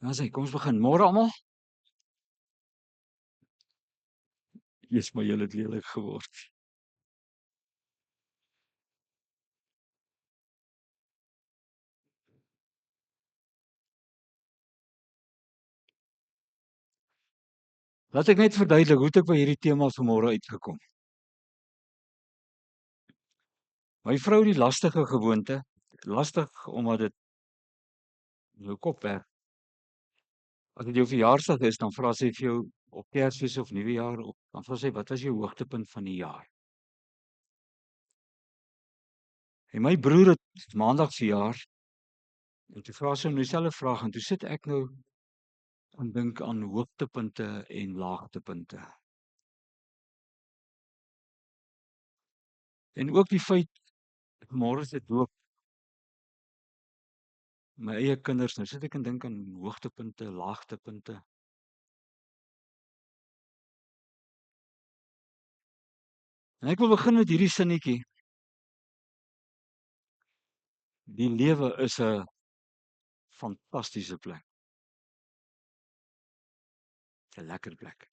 Nou sê, kom ons begin. Môre almal. Jy's maar julle het lelik geword. Laat ek net verduidelik hoe het ek by hierdie tema vanmôre uitgekom. My vrou het die lastige gewoonte, lastig omdat dit in jou kop werk. As dit jou verjaarsdag is, dan vra sy vir jou op Kersfees of Nuwejaar op, dan vra sy wat was jou hoogtepunt van die jaar? En my broer het maandag verjaar en toe vra sy hom dieselfde vraag en toe sit ek nou en dink aan hoogtepunte en laagtepunte. En ook die feit môre se doop my eie kinders, nou sit ek en dink aan hoogtepunte, laagtepunte. En ek wil begin met hierdie sinnetjie. Die lewe is 'n fantastiese plek. 'n Lekker plek.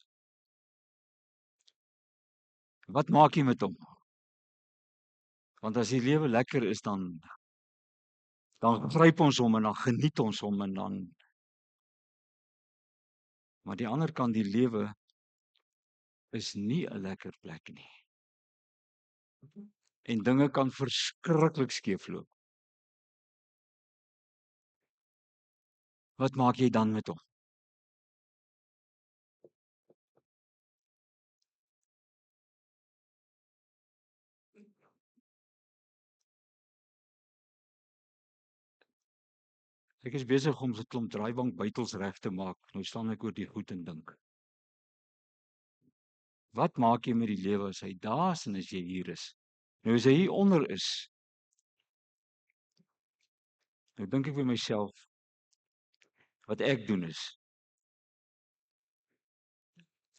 Wat maak jy met hom? Want as die lewe lekker is, dan gryp ons hom en dan geniet ons hom en dan maar die ander kant, die lewe is nie 'n lekker plek nie. En dinge kan verskriklik skeefloop. Wat maak jy dan met hom? Ek is besig om so 'n klomp draaibank buitels reg te maak. Nou staan ek oor die goed en dink. Wat maak jy met die lewe as hy daar is en as jy hier is? Nou as hy hier onder is, nou dink ek vir myself, wat ek doen is,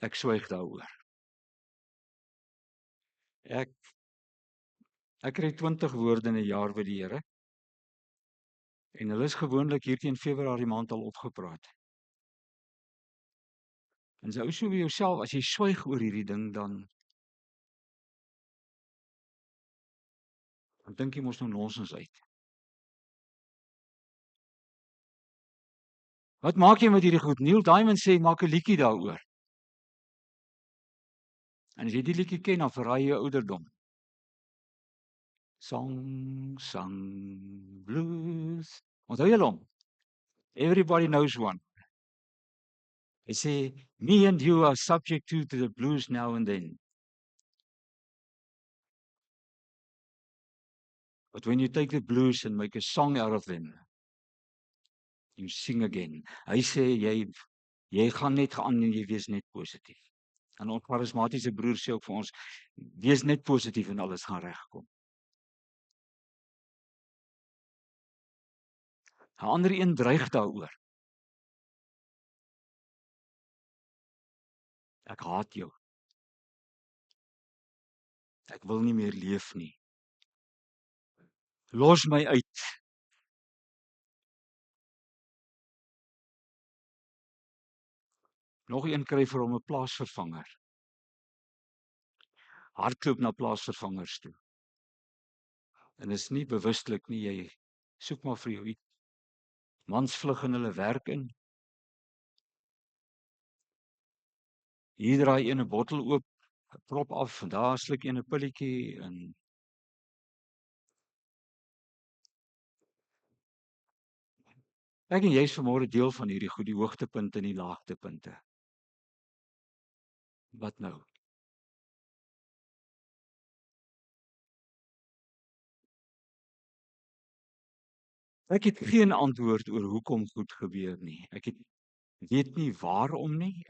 ek swyg daaroor. Ek kry 20 woorde in 'n jaar by die Here. En hulle is gewoonlik hier teen Februarie maand al opgepraat. En as jy so by jouself, as jy swyg oor hierdie ding, dan dink jy mos nou nonsens uit. Wat maak jy met hierdie goed? Neil Diamond sê maak 'n liedjie daaroor. En as jy die liedjie ken, dan verraai jy jou ouderdom. Song blues. Onthou julle hom? Everybody knows one. Hy sê, me and you are subject to the blues now and then. But when you take the blues and make a song out of them, you sing again. Hy sê jy gaan net aan en jy wees net positief. En ons charismatiese broer sê ook vir ons, wees net positief en alles gaan regkom. 'n Ander een dreig daaroor. Ek haat jou. Ek wil nie meer leef nie. Los my uit. Nog een kry vir hom 'n plaasvervanger. Hardloop na plaasvervangers toe. En is nie bewustelik nie, jy soek maar vir jou iets. Mans vlug in hulle werk in. Hier draai een 'n bottel oop, prop af, en daar sluk een 'n pilletjie en ek en jy is vanmôre deel van hierdie goed, die hoogtepunte en die laagtepunte. Wat nou? Ek het geen antwoord oor hoekom goed gebeur nie. Ek weet nie waarom nie.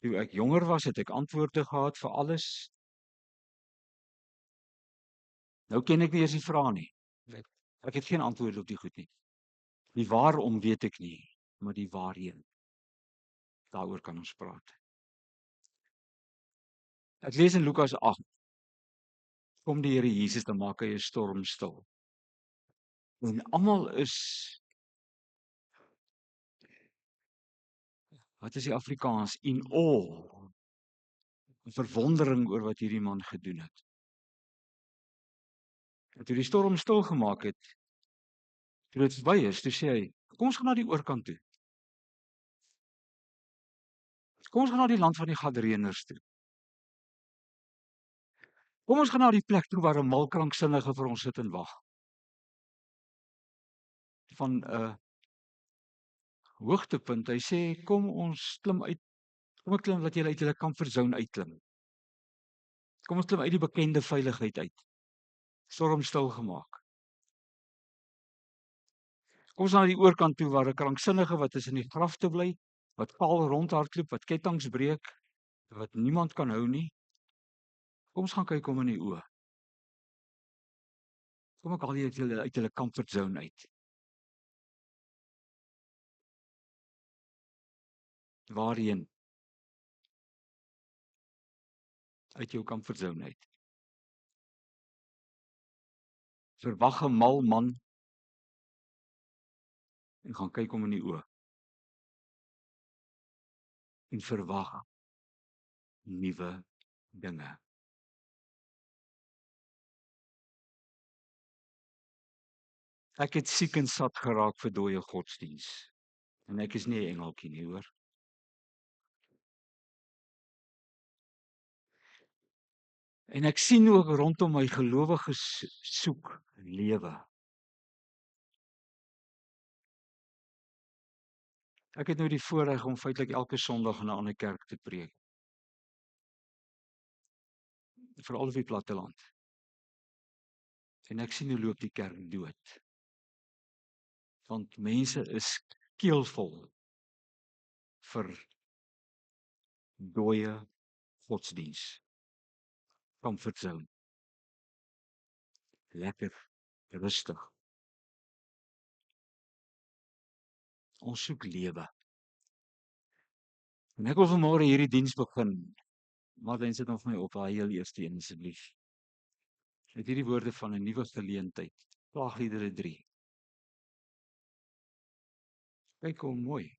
Toe ek jonger was, het ek antwoorde gehad vir alles. Nou ken ek nie eens die vrae nie. Ek het geen antwoord op die goed nie. Die waarom weet ek nie, maar die waarheen. Daaroor kan ons praat. Ek lees in Lukas 8. Kom die Here Jesus, dan maak hy 'n storm stil. En almal is, wat is die Afrikaans, in awe, verwondering oor wat hierdie man gedoen het. En toe die storm stil gemaak het, toe dit verby is, toe sê hy, kom ons gaan na die oorkant toe. Kom ons gaan na die land van die Gadareeners toe. Kom ons gaan na die plek toe waar 'n malkranksinnige vir ons sit en wag. Van 'n hoogtepunt, hy sê kom ons klim uit, kom ek klim dat jy uit julle comfort zone uitklim. Kom ons klim uit die bekende veiligheid uit. Storm stil gemaak. Kom ons na die oorkant toe waar 'n kranksinnige wat is in die grafte bly, wat paal rondhardloop, wat kettinge breek, wat niemand kan hou nie. Kom ons gaan kyk hom in die oë. Kom ek haal jy uit julle comfort zone uit. Waarheen? Uit jou comfort zone uit. Verwag 'n mal man en gaan kyk hom in die oë. En verwag nuwe dinge. Ek het siek en sat geraak vir dooie godsdiens. En ek is nie 'n engeltjie nie, hoor. En ek sien ook rondom my gelowiges soek lewe. Ek het nou die voorreg om feitelik elke Sondag in 'n ander kerk te preek. Veral op die platteland. En ek sien hoe loop die kerk dood. Want mense is keelvol vir dooie godsdiens. Comfort zone. Lekker, rustig. Ons soek lewe. En ek wil vanmôre hierdie diens begin. Maar dan sit nog vir my op daai heel eerste een asseblief. Met hierdie woorde van 'n nuwe geleentheid. Klaagliedere 3. Kyk hoe mooi.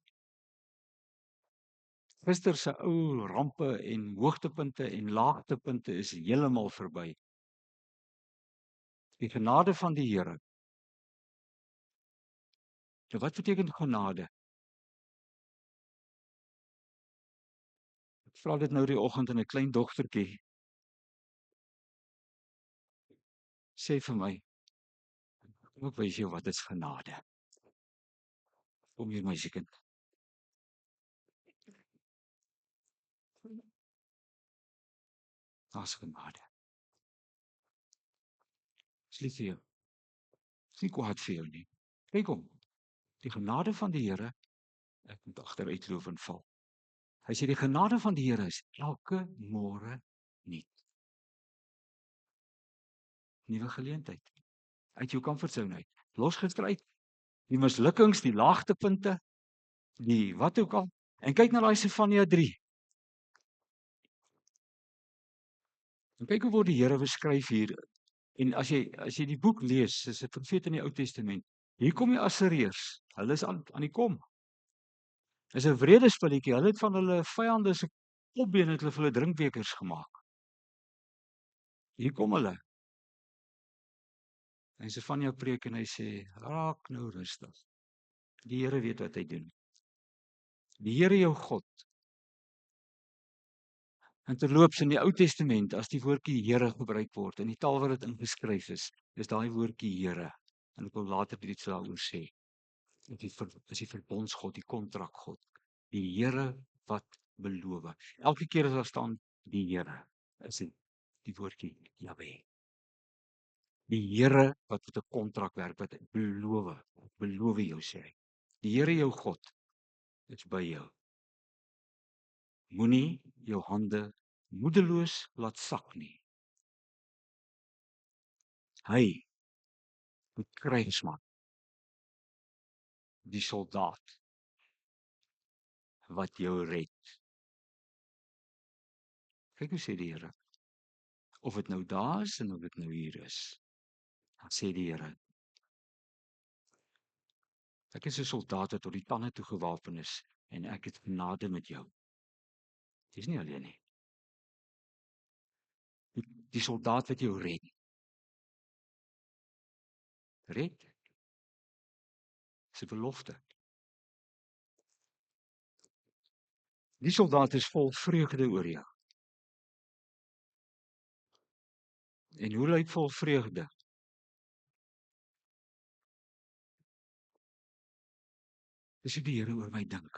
Gister se ou rampe en hoogtepunte en laagtepunte is heeltemal verby. Die genade van die Here. So wat beteken genade? Ek vra dit nou die oggend aan 'n klein dogtertjie. Sê vir my, kom ek wys jou wat is genade. Kom hier meisiekind. Daar's genade. Dis lief vir jou. Dis nie kwaad vir jou nie. Kyk hom. Die genade van die Here, ek moet agteruitloof en val. Hy sê die genade van die Here is elke môre nuut. Nuwe geleentheid. Uit jou comfort zone uit. Losgister uit. Die mislukkings, die laagtepunte, die wat ook al. En kyk na daai Sefanja 3. En kyk hoe word die Here beskryf hier. En as jy die boek lees, is 'n profeet in die Ou Testament. Hier kom die Assiriërs. Hulle is aan die kom. Dis 'n wrede spulletjie. Hulle het van hulle vyande se kopbene het hulle vir hulle drinkbekers gemaak. Hier kom hulle. En Sefanja preek en hy sê, raak nou rustig. Die Here weet wat hy doen. Die Here jou God. En terloops in die Ou Testament, as die woordjie Here gebruik word, in die taal wat dit ingeskryf is daai woordjie Here. En ek wil later iets daaroor sê. Is die verbondsgod, die kontrakgod. Die Here wat beloof. Elke keer as daar staan die Here, is dit die woordjie Jahwe. Die Here wat met 'n kontrak werk, wat beloof jou sê hy. Die Here jou God is by jou. Moenie jou hande moedeloos laat sak nie. Hy, die krygsman, die soldaat wat jou red. Kyk hoe sê die Here. Of dit nou daar is en of dit nou hier is. Dan sê die Here, Ek is 'n soldaat wat tot die tande toe gewapen is en ek het genade met jou. Jy's nie alleen nie. Die soldaat wat jou red. Red? Dis 'n belofte. Die soldaat is vol vreugde oor jou. En hoe lyk vol vreugde? Dis hoe die Here oor my dink.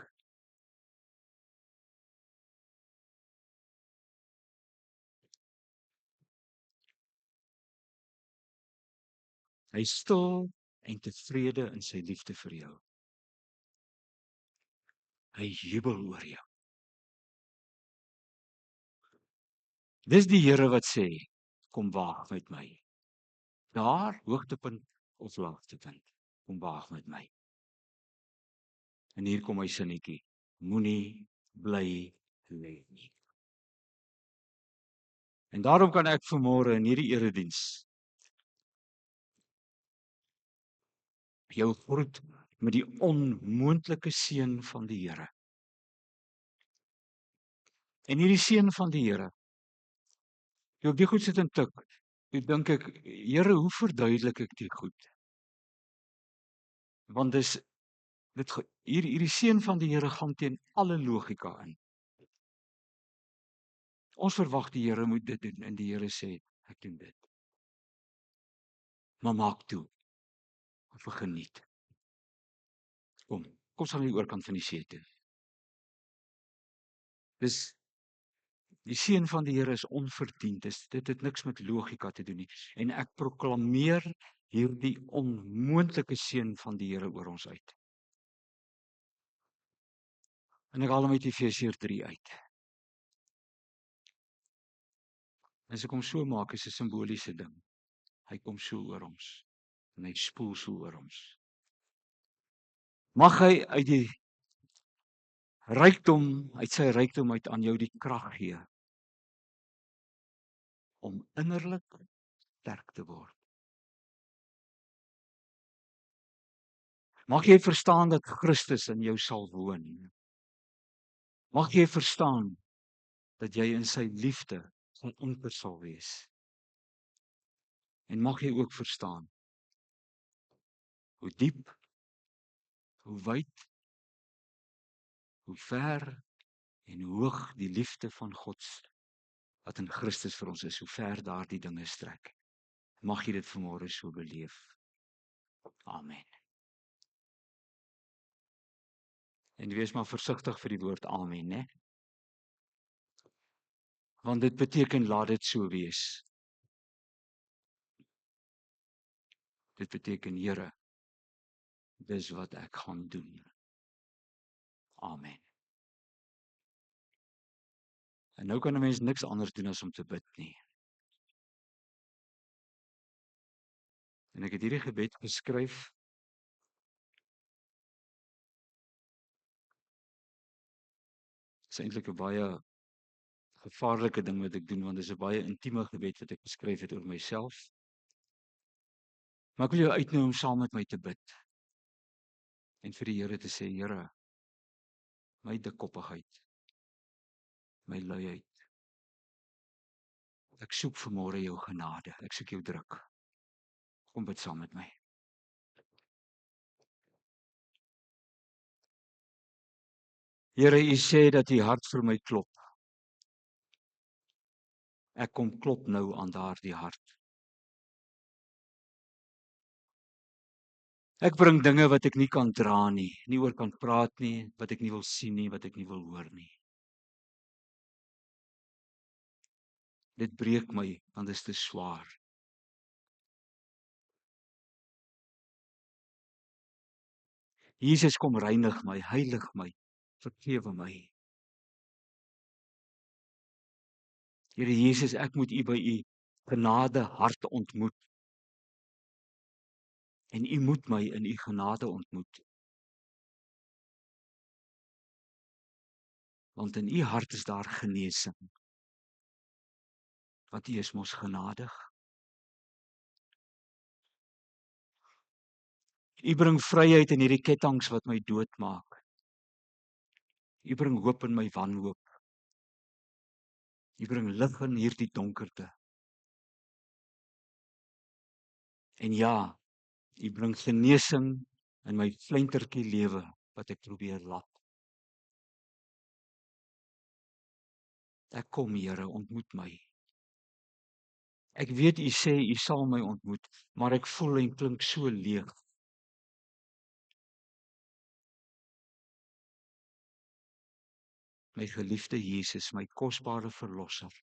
Hy is stil en tevrede in sy liefde vir jou. Hy jubel oor jou. Dis die Here wat sê, kom waag met my. Daar, hoogtepunt of laagtepunt, kom waag met my. En hier kom my sinnetjie, moenie bly lê nie. En daarom kan ek vanmôre in hierdie erediens jou groet met die onmoontlike seën van die Here. En hierdie seën van die Here, toe ek die goed sit en tik, toe dink ek, Here, hoe verduidelik ek dit goed? Want hierdie seën van die Here gaan teen alle logika in. Ons verwag die Here moet dit doen en die Here sê, ek doen dit. Maar maak toe. Of geniet. Kom staan aan die oorkant van die see toe. Dis die seën van die Here is onverdiend. Dit het niks met logika te doen nie. En ek proklameer hierdie onmoontlike seën van die Here oor ons uit. En ek haal hom uit Efesiërs 3 uit. As ek hom so maak, is 'n simboliese ding. Hy kom so oor ons. En hy spoel so oor ons. Mag hy uit sy rykdom uit aan jou die krag gee om innerlik sterk te word. Mag jy verstaan dat Christus in jou sal woon. Mag jy verstaan dat jy in sy liefde geanker sal wees. En mag jy ook verstaan hoe diep, hoe wyd, hoe ver en hoe hoog die liefde van God wat in Christus vir ons is, hoe ver daardie dinge strek. Mag jy dit vanmôre so beleef. Amen. En wees maar versigtig vir die woord amen, né? Want dit beteken laat dit so wees. Dit beteken Here, dis wat ek gaan doen. Amen. En nou kan 'n mens niks anders doen as om te bid nie. En ek het hierdie gebed geskryf is eintlik 'n baie gevaarlike ding wat ek doen, want dit is 'n baie intieme gebed wat ek geskryf het oor myself. Maar ek wil jou uitnooi om saam met my te bid. En vir die Here te sê, Here, my dikkoppigheid, my luiheid. Ek soek vanmôre jou genade. Ek soek jou druk. Kom bid saam met my. Here, U sê dat U hart vir my klop. Ek kom klop nou aan daardie hart. Ek bring dinge wat ek nie kan dra nie, nie oor kan praat nie, wat ek nie wil sien nie, wat ek nie wil hoor nie. Dit breek my, want dit is te swaar. Jesus, kom reinig my, heilig my, vergewe my. Here Jesus, ek moet U by U genade hart ontmoet. En U moet my in U genade ontmoet. Want in U hart is daar genesing. Want U is mos genadig. U bring vryheid in hierdie kettinge wat my doodmaak. U bring hoop in my wanhoop. U bring lig in hierdie donkerte. En ja, U bring genesing in my flentertjie lewe wat ek probeer lap. Ek kom, Here, ontmoet my. Ek weet U sê U sal my ontmoet, maar ek voel en klink so leeg. My geliefde Jesus, my kosbare verlosser.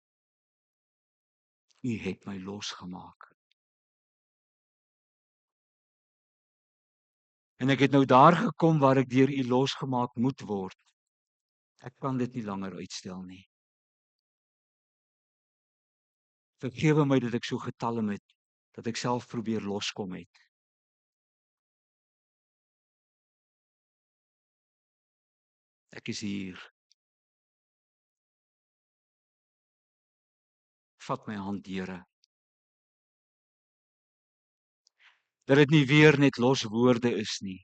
U het my losgemaak. En ek het nou daar gekom waar ek deur U losgemaak moet word. Ek kan dit nie langer uitstel nie. Vergewe my dat ek so getalm het, dat ek self probeer loskom het. Ek is hier. Vat my hand, Here. Dat dit nie weer net los woorde is nie.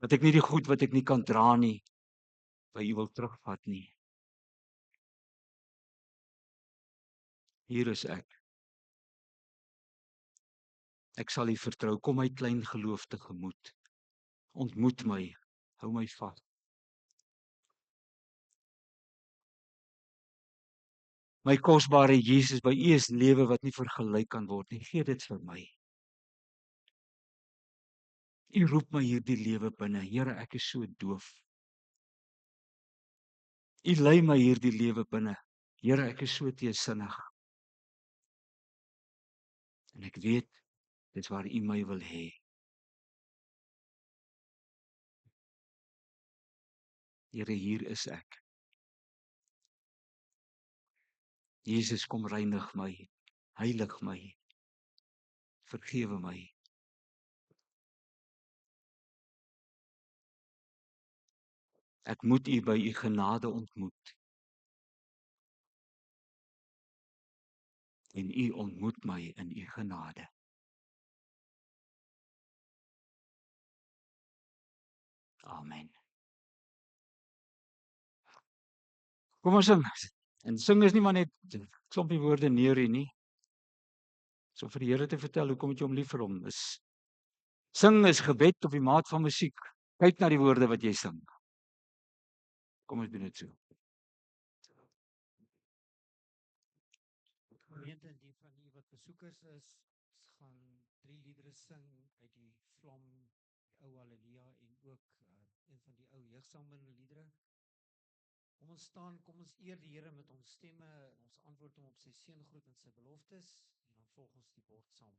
Dat ek nie die goed wat ek nie kan dra nie, by U wil terugvat nie. Hier is ek. Ek sal U vertrou. Kom my klein geloof tegemoet. Ontmoet my. Hou my vas. My kosbare Jesus, by U is lewe wat nie vergelyk kan word nie. Gee dit vir my. U roep my hierdie lewe binne. Here, ek is so doof. U lei my hierdie lewe binne. Here, ek is so teesinnig. En ek weet, dit is waar U my wil hê. Here, hier is ek. Jesus, kom reinig my. Heilig my. Vergewe my. Ek moet U by U genade ontmoet. En U ontmoet my in U genade. Amen. Kom ons sing. En sing is nie maar net klompie woorde neer hier nie. So vir die Here te vertel hoekom jy hom lief vir hom is. Sing is gebed op die maat van musiek. Kyk na die woorde wat jy sing. Kom ons doen dit so. Gemeente, die van u wat besoekers is, gaan 3 liedere sing uit die Vlam, die ou Halleluja en ook een van die ou jeugsameliedere. Kom ons staan, kom ons eer die Here met ons stemme, ons antwoord hom op sy seëngroet en sy beloftes en dan volg ons die bord saam.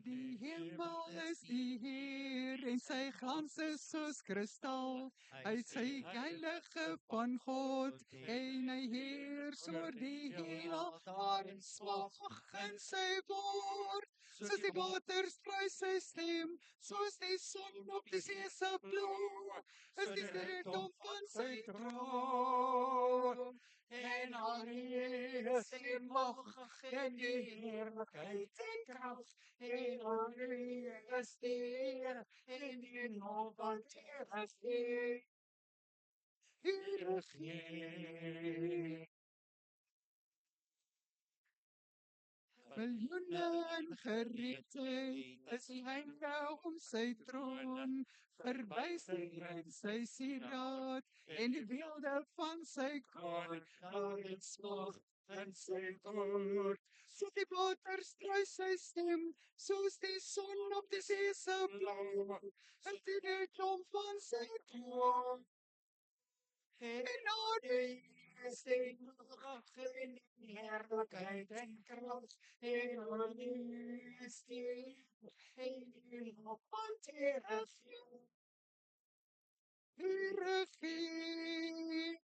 Die hemel is die Heer en sy glans is soos kristal. Hy is sy heilige van God en hy heers oor die heelal. Daarin smag in sy woord. Soos die water strui sy stem, soos die son op die see se blou, is die sterkdom van sy troon. En al is die mag en die heerlikheid en krag, en al is die Heer en die naam van Here gee. Here gee. Miljoene in gereedheid is die heinde om sy troon, verbuister in sy sieraad en die beelde van sy kroon, daarin smag in sy woord. Soos die water strui sy stem, soos die son op die see se blou, is die dekklom van sy troon. En al is die mag en die heerlikheid en krag, en al is die en die naam van Here gee. Here gee.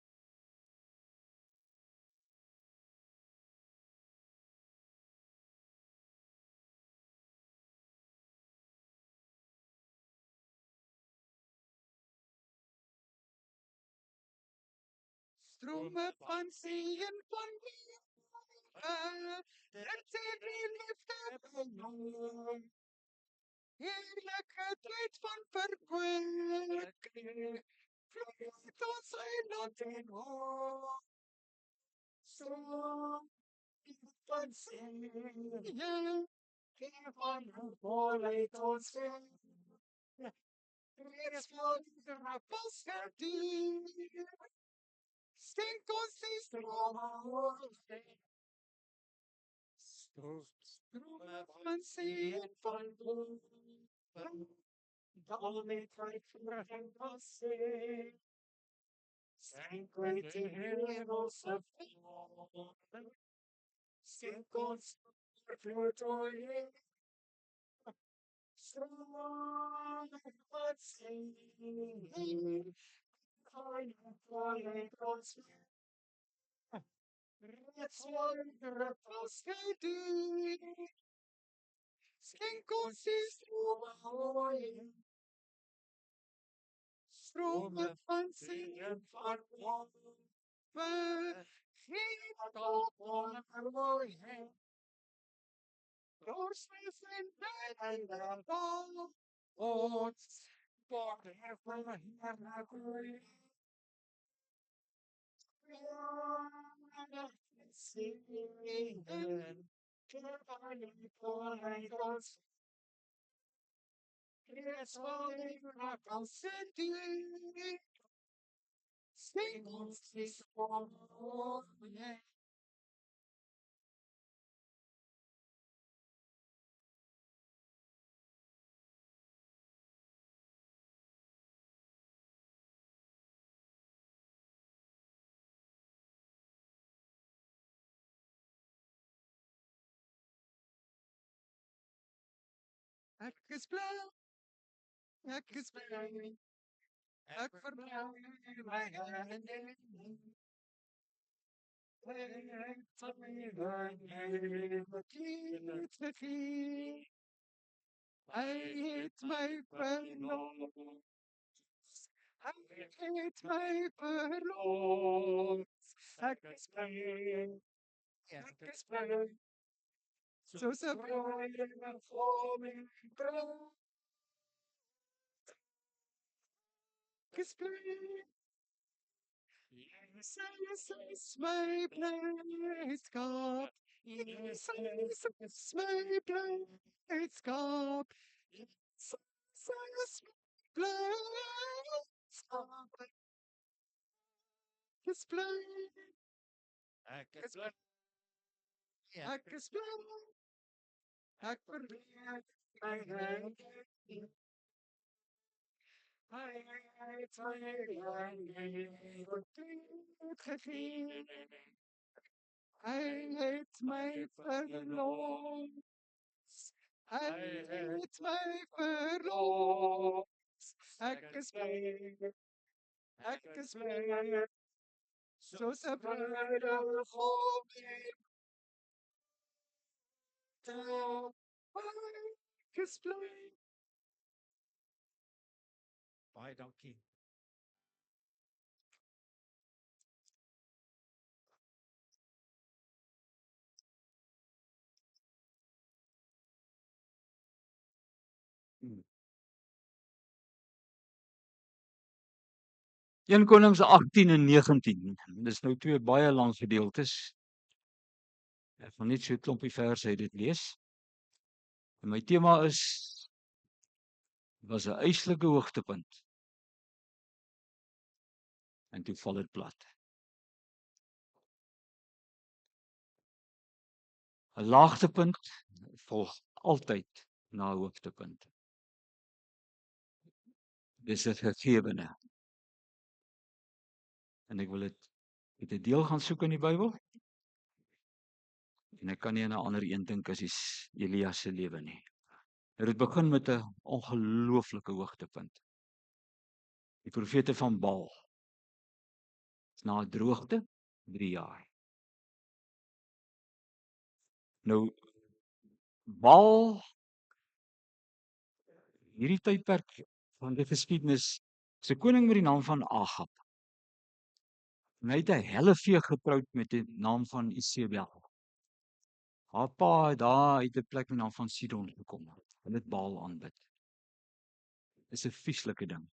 strome van seën van liefde, dit sê die liefde beloon. Heerlijke tijd van verkwikking, vloeit ons eiland in hoop. Stroom van seën, van volheid ons vind. Reeds voor de druppels gediend, stink ons die strome oorheen. Strome van seën van bloed, dal met uitverging van seën. Zijn kwijt de hemelse vloed, stink ons vloed oorheen. Strome van seën, van volheid ons vind. Reeds voor de druppels gediend, schenk ons die strome oorheen. Strome van seën van loven, geen tot onvermoeien. Doorsnif in bijna dal, ons wordt er van heerlijk groeien. Seën, van volheid ons. Reeds voor de druppels gediend, schenk ons die strome oorheen. Ek is bly, ek is bly, ek verbou my hande. Ek van my hande wat iets gegee. Hy het my verlos. Hy het my verlos. Ek is bly, ek is bly. Soos 'n bruid in 'n flaming brand. Ek is bly. Jesus is my blijdschap. Jesus is my blijdschap. Jesus is my blijdschap. Ek is bly. Ek is bly. Ek is bly. Ek verbind my hande. Hy het my hande wat gegee. Hy het my verlos. Hy het my verlos. Ek is bly. Ek is bly. Soos 'n bruidegom in brand. Ek is bly. Baie dankie. Hmm. 1 Konings 18 en 19. Dis nou 2 baie lang gedeeltes. Ek gaan net so 'n klompie verse uit dit lees. En my tema was 'n eislike hoogtepunt. En toe val dit plat. 'n Laagtepunt volg altyd na 'n hoogtepunt. Dis 'n gegewene. En ek wil dit met 'n deel gaan soek in die Bybel. En ek kan nie aan 'n ander een dink as Elia se lewe nie. Dit begin met 'n ongelooflike hoogtepunt. Die profete van Baal. Na 'n droogte 3 jaar. Nou Baal hierdie tydperk van die geskiedenis se koning met die naam van Agab. En hy het 'n hellevee getroud met die naam van Isebel. Haar pa het daar uit 'n plek met die naam van Sidon gekom. Hulle het Baal aanbid. Dis 'n vieslike ding.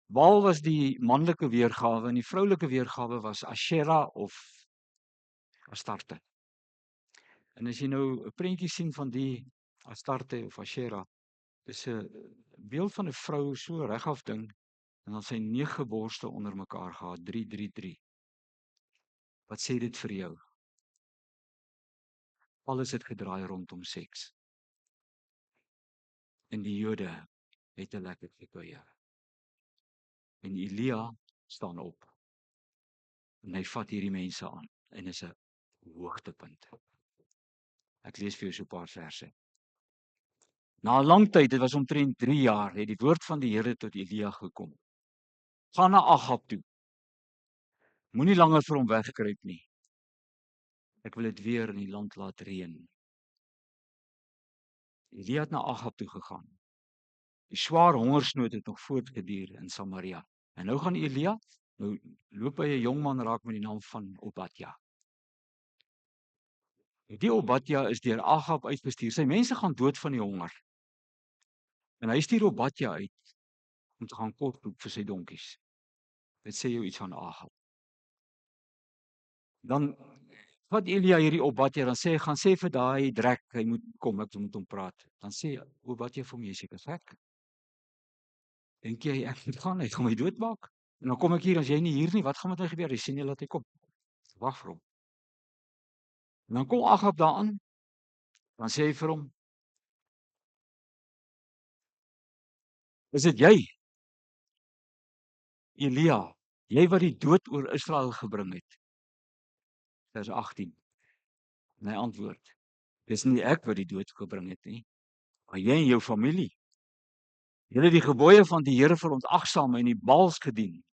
Baal was die manlike weergawe en die vroulike weergawe was Asherah of Astarte. En as jy nou 'n prentjie sien van die Astarte of Asherah, dis 'n beeld van 'n vrou so regaf ding en dan sy 9 borste onder mekaar gehad, 333. Wat sê dit vir jou? Alles het gedraai rondom seks. En die Jode het 'n lekker gekuier. En Elia staan op. En hy vat hierdie mense aan en is 'n hoogtepunt. Ek lees vir jou so 'n paar verse. Na 'n lang tyd, dit was omtrent 3 jaar, het die woord van die Here tot Elia gekom. Gaan na Agab toe. Moenie langer vir hom wegkruip nie. Ek wil dit weer in die land laat reën. Elia het na Agab toe gegaan. Die swaar hongersnood het nog voortgeduur in Samaria. En nou gaan Elia, nou loop hy 'n jong man raak met die naam van Obadja. Die Obadja is deur Agab uitgestuur. Sy mense gaan dood van die honger. En hy stuur Obadja uit om te gaan kos koop vir sy donkies. Dit sê jou iets van Agab. Dan vat Elia hierdie Obadja, dan sê hy, gaan sê vir daai drek, hy moet kom, ek moet hom praat. Dan sê Obadja vir hom, jy seker gek. Dink jy ek moet gaan, hy gaan my doodmaak? En dan kom ek hier, as jy nie hier nie, wat gaan met my gebeur? Jy sien jy laat hy kom. Wag vir hom. En dan kom Agab daaraan, dan sê hy vir hom, is dit jy, Elia, jy wat die dood oor Israel gebring het? Vers 18. En hy antwoord, dis nie ek wat die dood gebring het nie, maar jy en jou familie. Julle het die gebooie van die Here verontagsaam en die Baals gedien.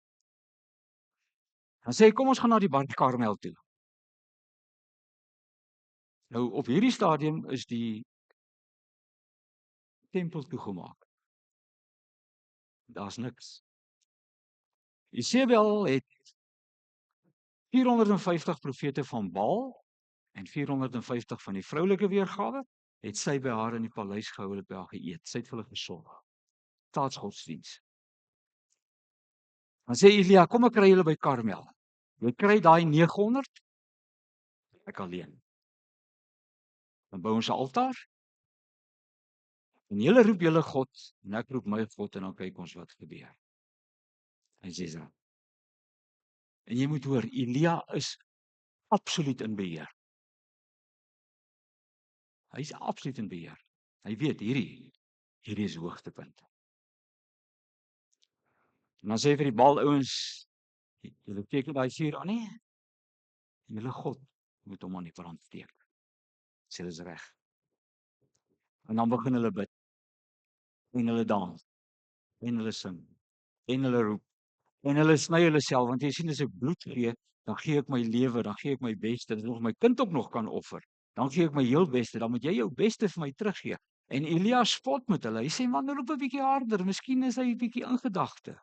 Dan sê hy, kom ons gaan na die Berg Karmel toe. Nou op hierdie stadium is die tempel toegemaak. Daar's niks. Isebel het 450 profete van Baal en 450 van die vroulike weergawe, het sy by haar in die paleis gehou, hulle by haar geëet. Sy het vir hulle gesorg. Staatsgodsdiens. Dan sê Elia, kom ek kry julle by Karmel. Jy kry daai 900, ek alleen. Dan bou ons 'n altaar. En julle roep julle God, en ek roep my God, en dan kyk ons wat gebeur. En sê so. En jy moet hoor, Elia is absoluut in beheer. Hy is absoluut in beheer. Hy weet hierdie is hoogtepunt. En dan sê hy vir die Baal ouens, julle teken daai vuur aan nie. Julle God moet hom aan die brand steek. Sê dis reg. En dan begin hulle bid. En hulle dans. En hulle sing. En hulle roep. En hulle sny hulle self, want jy sien as ek bloed gee, dan gee ek my lewe, dan gee ek my beste, dat ek my kind ook nog kan offer. Dan gee ek my heel beste, dan moet jy jou beste vir my teruggee. En Elia spot met hulle. Hy sê man, roep 'n bietjie harder, miskien is hy 'n bietjie in gedagte.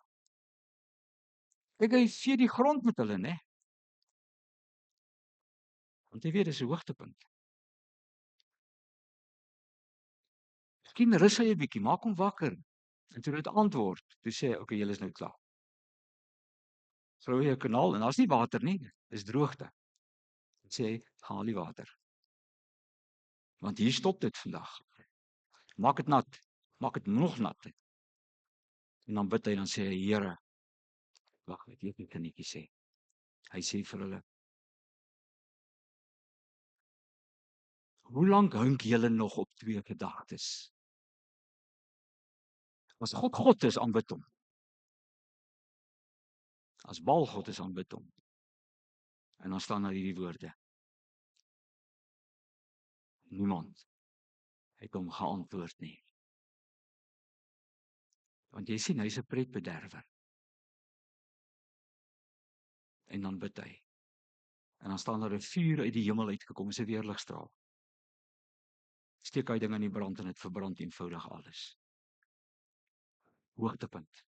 Kyk, hy vee die grond met hulle, né? Want jy weet dis 'n hoogtepunt. Miskien rus hy 'n bietjie, maak hom wakker. En toe dit antwoord, toe sê hy, okay, julle is nou klaar. Vrou jy 'n kanaal en daar's nie water nie, dis droogte. Dan sê hy, haal die water. Want hier stop dit vandag. Maak dit nat, maak dit nog nat. En dan bid hy, dan sê hy, Here, wag, ek weet nie wat netjie sê. Hy sê vir hulle, hoe lank hink julle nog op twee gedagtes? As God is, aanbid hom. As Baal God is, aanbid hom. En dan staan daar hierdie woorde. Niemand het hom geantwoord nie. Want jy sien, hy's 'n pretbederwer. En dan bid hy. En dan staan daar 'n vuur uit die hemel uitgekom, is 'n weerligstraal. Steek hy ding in die brand en dit verbrand eenvoudig alles. Hoogtepunt.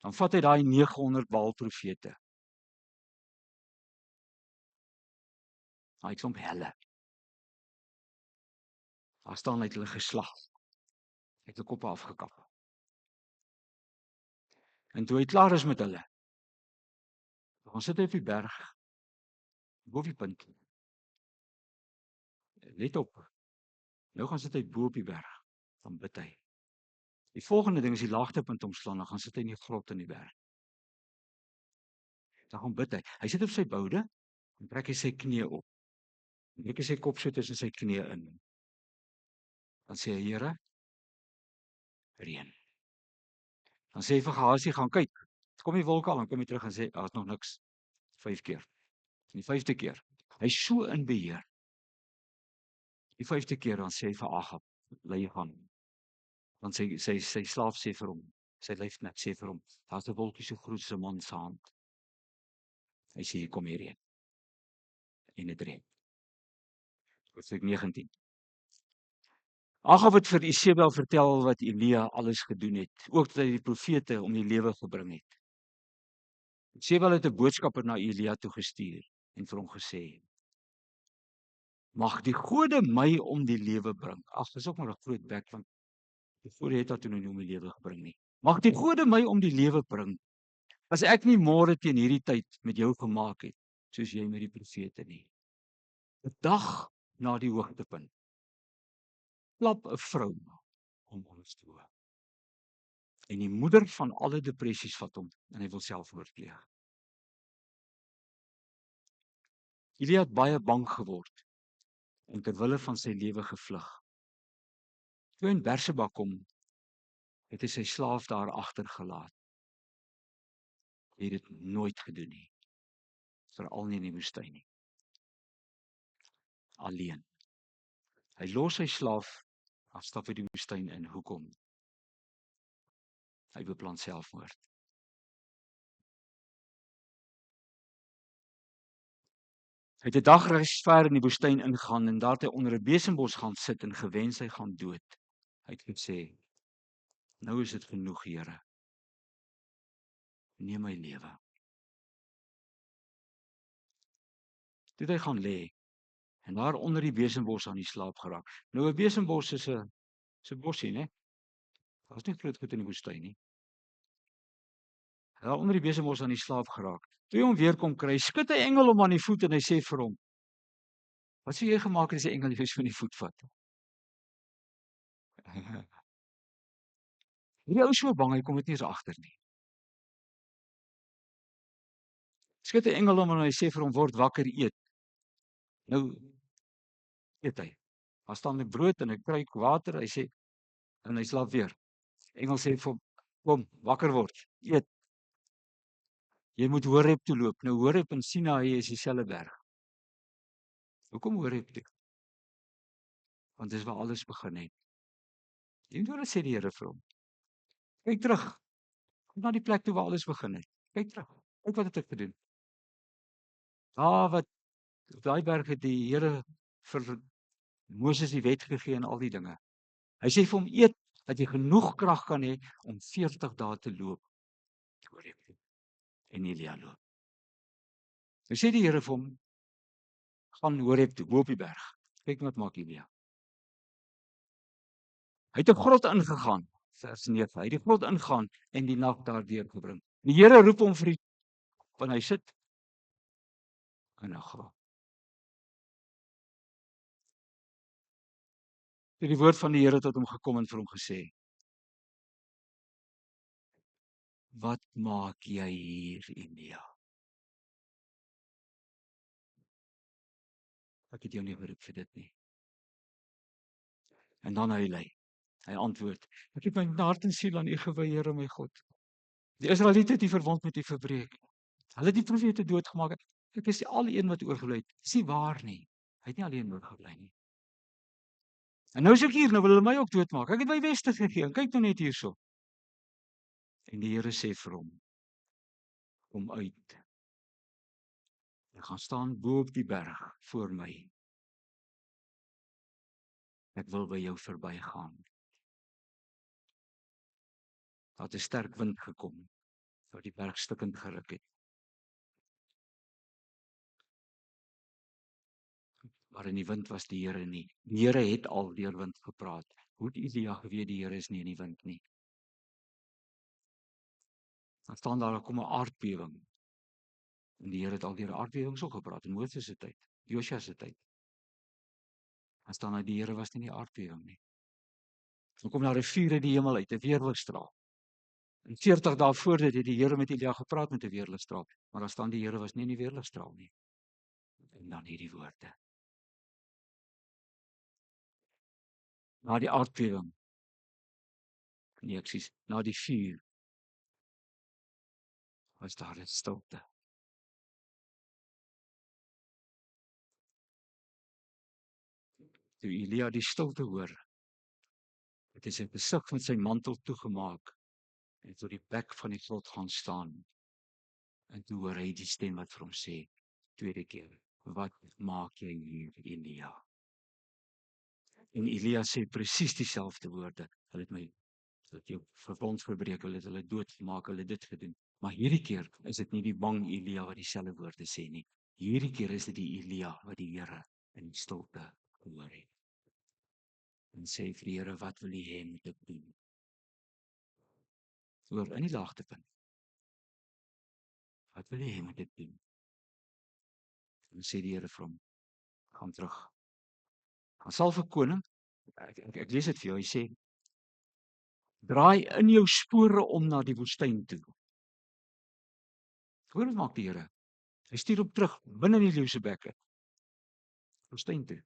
Dan vat hy daai 900 Baal profete. Hy klomp helle. Daar staan uit hulle geslag. Hy het hulle koppe afgekap. En toe hy klaar is met hulle, dan sit hy op die berg, bo op die punt. Let op, nou gaan sit hy bo op die berg, dan bid hy. Die volgende ding is die laagtepunt omslaan, dan gaan sit hy in die grot in die berg. Dan gaan bid hy. Hy sit op sy boude, en trek hy sy knie op. En druk hy sy kop so tussen sy knie in. Dan sê hy, Here, reën. Dan sê hy vir Gehasie, gaan kyk. Kom die wolk al, dan kom hy terug en sê, daar's nog niks. 5 keer. En die 5de keer, hy is so in beheer. Die 5de keer, dan sê hy vir Agab, laat jy gaan. Dan sy slaaf sê vir hom, sy lyfknegt sê vir hom, daar's 'n wolkie so groot so 'n man se hand. Hy sê, hier kom hier reën. En dit reën. Hoofstuk 19. Agab het vir Isebel vertel wat Elia alles gedoen het, ook dat hy die profete om die lewe gebring het. Isebel het 'n boodskapper na Elia toe gestuur en vir hom gesê, mag die gode my om die lewe bring. Ag, dis ook maar 'n groot bek, want die gode het dat toe nou nie om die lewe gebring nie. Mag die gode my om die lewe bring, as ek nie môre teen hierdie tyd met jou gemaak het, soos jy met die profete nie. 'n Dag na die hoogtepunt, klap 'n vrou om ons toe. En die moeder van alle depressies vat hom, en hy wil selfmoord pleeg. Elia het baie bang geword, en ter wille van sy lewe gevlug. Toe in Berseba kom, het hy sy slaaf daar agtergelaat. Hy het dit nooit gedoen nie, veral nie in die woestyn nie. Alleen. Hy los sy slaaf, afstap uit die woestyn in. Hoekom? Hy beplan selfmoord. Hy het 'n dagreis ver in die woestyn ingegaan en daar het hy onder 'n besembos gaan sit en gewens hy gaan dood. Hy het gesê, nou is dit genoeg, Here. Neem my lewe. Toe het hy gaan lê en daar onder die besembos aan die slaap geraak. Nou 'n besembos is 'n bossie, né? Daar's nie groot goed in die woestyn nie. Daar onder die besembos aan die slaap geraak. Toe hy hom weer kom kry, skud hy engel hom aan die voet en hy sê vir hom, wat sou jy gemaak het as die engel jou so in die voet vat? Hierdie ou so bang, hy kom dit nie eens agter nie. Skud die engel hom en hy sê vir hom, word wakker, eet. Nou eet hy. Daar staan 'n brood en 'n kruik water, hy sê, en hy slaap weer. Engel sê vir hom, kom, wakker word, eet. Jy moet Horeb toe loop. Nou Horeb en Sinaï is dieselfde berg. Hoekom Horeb toe? Want dis waar alles begin het. En toe sê die Here vir hom, kyk terug, kom na die plek toe waar alles begin het. Kyk terug, kyk wat het ek gedoen. Daar wat op daai berg het die Here vir Moses die wet gegee en al die dinge. Hy sê vir hom, eet, dat jy genoeg krag kan hê om 40 dae te loop. Horeb toe. En Elia loop. Nou sê die Here vir hom, gaan Horeb toe, bo op die berg. Kyk wat maak Elia. Hy het 'n grot ingegaan, vers 9. Hy het die grot ingaan en die nag daar deurgebring. Die Here roep hom vir die en hy sit in 'n grot. Toe die woord van die Here tot hom gekom en vir hom gesê, wat maak jy hier, Elia? Ek het jou nie geroep vir dit nie. En dan huil hy. Hy antwoord, ek het my hart en siel aan U gewy, Here my God. Die Israeliete het U verbond met U verbreek. Hulle het die profete doodgemaak. Ek is al een wat oorgebly het. Dis nie waar nie. Hy het nie alleen oorgebly nie. En nou is ek hier, nou wil hulle my ook doodmaak. Ek het my beste gegee. En kyk nou net hierso. En die Here sê vir hom, kom uit. Ek gaan staan bo op die berg voor my. Ek wil by jou verbygaan. Daar het 'n sterk wind gekom. wat die berg stukkend geruk het. Maar in die wind was die Here nie. Die Here het al deur wind gepraat. Hoe het Elia geweet die Here is nie in die wind nie? Dan staan daar kom 'n aardbewing. En die Here het al deur aardbewings ook gepraat in Moses se tyd, Josua se tyd. Dan staan daar die Here was nie in die aardbewing nie. Dan kom daar 'n vuur uit die hemel uit, 'n weerligstraal. En 40 dae voor dit het die Here met Elia gepraat met 'n weerligstraal, maar daar staan die Here was nie in die weerligstraal nie. En dan hierdie woorde. Na die aardbewing. Nee, eksies, na die vuur was daar 'n stilte. Toe Elia die stilte hoor, het hy sy gesig met sy mantel toegemaak en tot die bek van die grot gaan staan. En toe hoor hy die stem wat vir hom sê, tweede keer, wat maak jy hier, Elia? En Elia sê presies dieselfde woorde. Hulle het my dat jou verbond verbreek, hulle het hulle doodgemaak, hulle het dit gedoen. Maar hierdie keer is dit nie die bang Elia wat dieselfde woorde sê nie. Hierdie keer is dit die Elia wat die Here in die stilte gehoor het. En sê vir die Here, wat wil U hê moet ek doen? Hoor, in die laagtepunt. Wat wil U hê moet ek doen? En sê die Here vir hom, gaan terug. Gaan salf 'n koning. Ek lees dit vir jou. Hy sê, draai in jou spore om na die woestyn toe. Hoor wat maak die Here? Hy stuur hom terug binne in die leeu se bekke. Woestyn toe.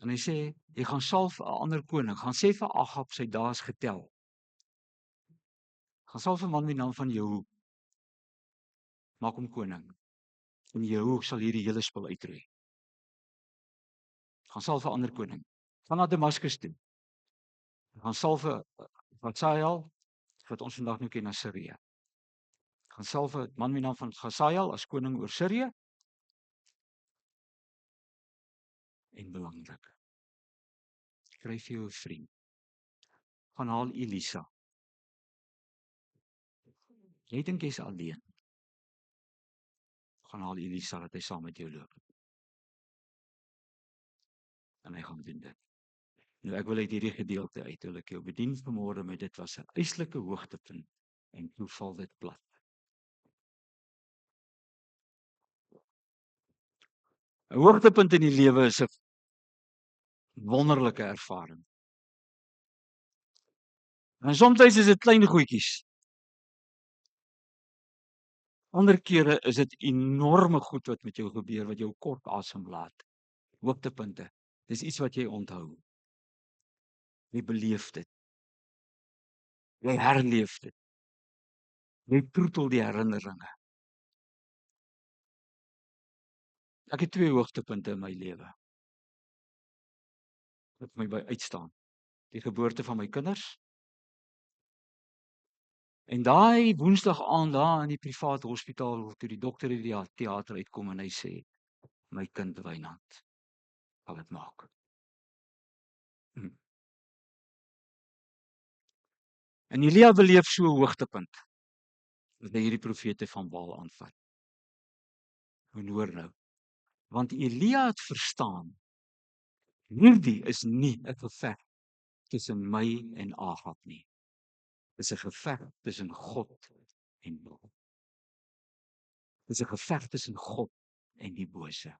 En hy sê, jy gaan salf 'n ander koning. Gaan sê vir Agab sy dae is getel. Gaan salf 'n man met die naam van Jehu. Maak hom koning. En Jehu sal hierdie hele spul uitroei. Gaan salf 'n ander koning. Gaan na Damaskus toe. Gaan salf 'n Hazael, wat ons vandag nou ken as Sirië. Gaan salf 'n man met die naam van Hazael as koning oor Sirië. En belangrik, skryf vir jou 'n vriend. Gaan haal Elisa. Jy dink jy's alleen. Gaan haal Elisa dat hy saam met jou loop. En hy gaan doen dit. Nou ek wil uit hierdie gedeelte uit, wil ek jou bedien vanmôre met dit was 'n eislike hoogtepunt en toe val dit plat. 'n Hoogtepunt in die lewe is 'n wonderlike ervaring. En soms is dit klein goedjies. Ander kere is dit enorme goed wat met jou gebeur, wat jou kort asem laat. Hoogtepunte. Dis iets wat jy onthou. Jy beleef dit. Jy herleef dit. Jy troetel die herinneringe. Ek het 2 hoogtepunte in my lewe. Wat my by uitstaan. Die geboorte van my kinders. En daai Woensdag aand daar in die private hospitaal, toe die dokter uit die teater uitkom en hy sê, my kind Wynand, sal dit maak. En Elia beleef so 'n hoogtepunt, dat hy hierdie profete van Baal aanvat. En hoor nou, want Elia het verstaan, hierdie is nie 'n geveg tussen my en Agab nie. Dis 'n geveg tussen God en Baal. Dis 'n geveg tussen God en die bose.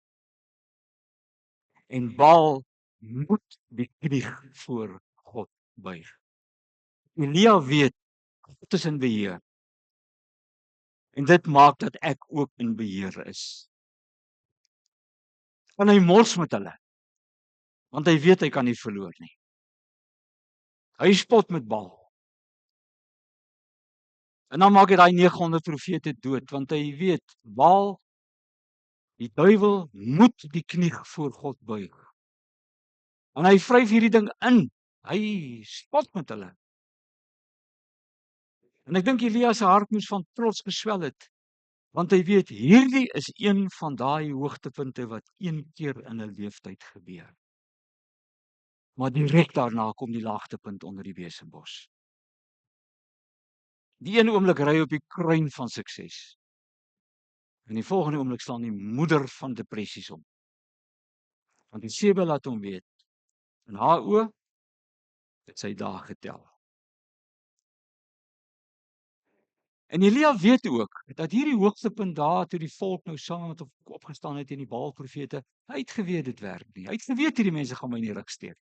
En Baal moet die knie voor God buig. Elia weet, God is in beheer. En dit maak dat ek ook in beheer is. En hy mors met hulle, want hy weet hy kan nie verloor nie. Hy spot met Baal. En dan maak hy daai 900 profete dood, want hy weet, Baal, die duiwel moet die knie voor God buig. En hy vryf hierdie ding in. Hy spot met hulle. En ek dink Elia se hart moes van trots geswel het, want hy weet, hierdie is een van daai hoogtepunte wat een keer in 'n lewenstyd gebeur. Maar direk daarna kom die laagtepunt onder die besembos. Die een oomblik ry hy op die kruin van sukses. En die volgende oomblik staan die moeder van depressies om. Want die Sebel laat hom weet, in haar oë het sy dae getel. En Elia weet ook, dat hierdie hoogtepunt daar, toe die volk nou saam met hom opgestaan het teen die Baal-profete, hy het geweet dit werk nie. Hy het geweet hierdie mense gaan my in die rug steek.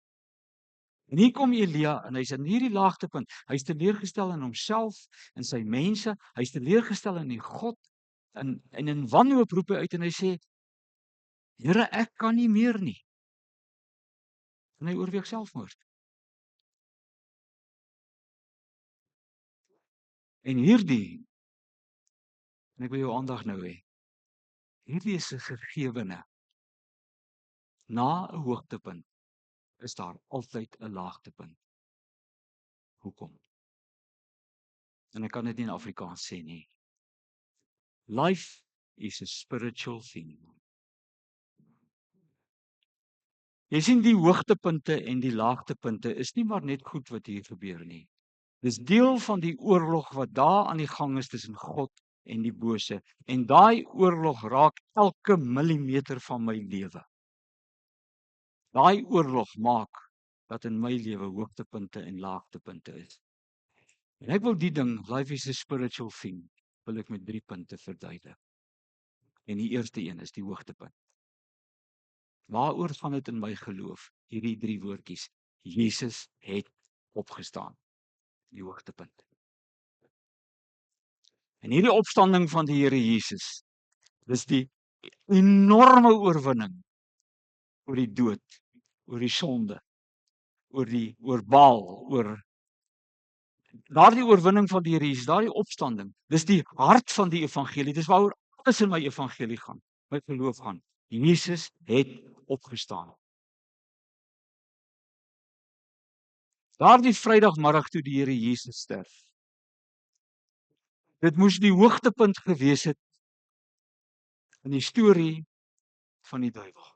En hier kom Elia, en hy's in hierdie laagtepunt. Hy's teleurgestel in homself, in sy mense, hy's teleurgestel in die God, en in wanhoop roep hy uit en hy sê, Here, ek kan nie meer nie. En hy oorweeg selfmoord. En hierdie, en ek wil jou aandag nou hê, hierdie is 'n gegewene. Na 'n hoogtepunt is daar altyd 'n laagtepunt. Hoekom? En ek kan dit nie in Afrikaans sê nie. Life is a spiritual thing. Jy sien, die hoogtepunte en die laagtepunte is nie maar net goed wat hier gebeur nie. Dis deel van die oorlog wat daar aan die gang is tussen God en die bose. En daai oorlog raak elke millimeter van my lewe. Daai oorlog maak dat in my lewe hoogtepunte en laagtepunte is. En ek wil die ding, life is a spiritual thing, wil ek met 3 punte verduidelik. En die eerste een is die hoogtepunt. Waaroor gaan dit in my geloof? Hierdie 3 woordjies. Jesus het opgestaan. Die hoogtepunt. En hierdie opstanding van die Here Jesus, dis die enorme oorwinning oor die dood, oor die sonde, oor Baal, oor daardie oorwinning van die Here Jesus, daardie opstanding. Dis die hart van die evangelie. Dis waaroor alles in my evangelie gaan, my geloof gaan. Jesus het opgestaan. Daardie Vrydagmiddag toe die Here Jesus sterf. Dit moes die hoogtepunt gewees het in die storie van die duiwel.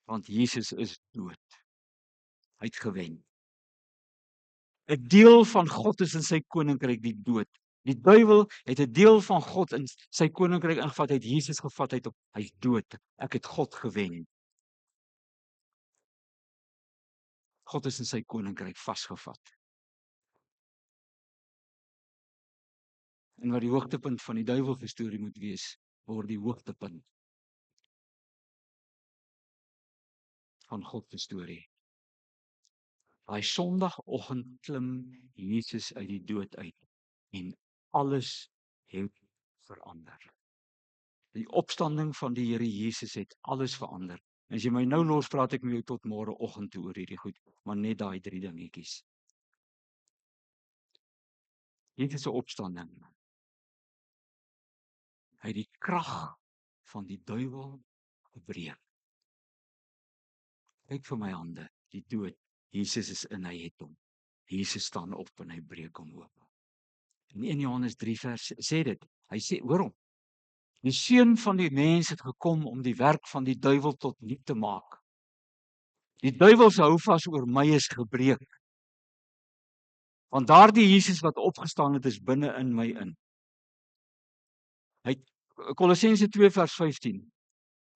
Want Jesus is dood. Hy het gewen. 'n Deel van God is in sy koninkryk die dood. Die duiwel het 'n deel van God in sy koninkryk ingevat, hy het Jesus gevat, hy's dood. Ek het God gewen. God is in sy koninkryk vasgevat. En wat die hoogtepunt van die duiwel se storie moet wees, word die hoogtepunt van God se storie. Daai Sondagoggend klim Jesus uit die dood uit en alles het verander. Die opstanding van die Here Jesus het alles verander. As jy my nou los, praat ek met jou tot môreoggend toe oor hierdie goed, maar net daai 3 dingetjies. Jesus se opstanding. Hy het die krag van die duiwel gebreek. Kyk vir my hande, die dood. Jesus is in, hy het hom. Jesus staan op en hy breek hom oop. In 1 Johannes 3 vers sê dit. Hy sê, hoor hom. Die seun van die mens het gekom om die werk van die duiwel tot niet te maak. Die duiwel se houvas oor my is gebreek. Want daardie Jesus wat opgestaan het, is binne in my in. Hy Kolossense 2 vers 15.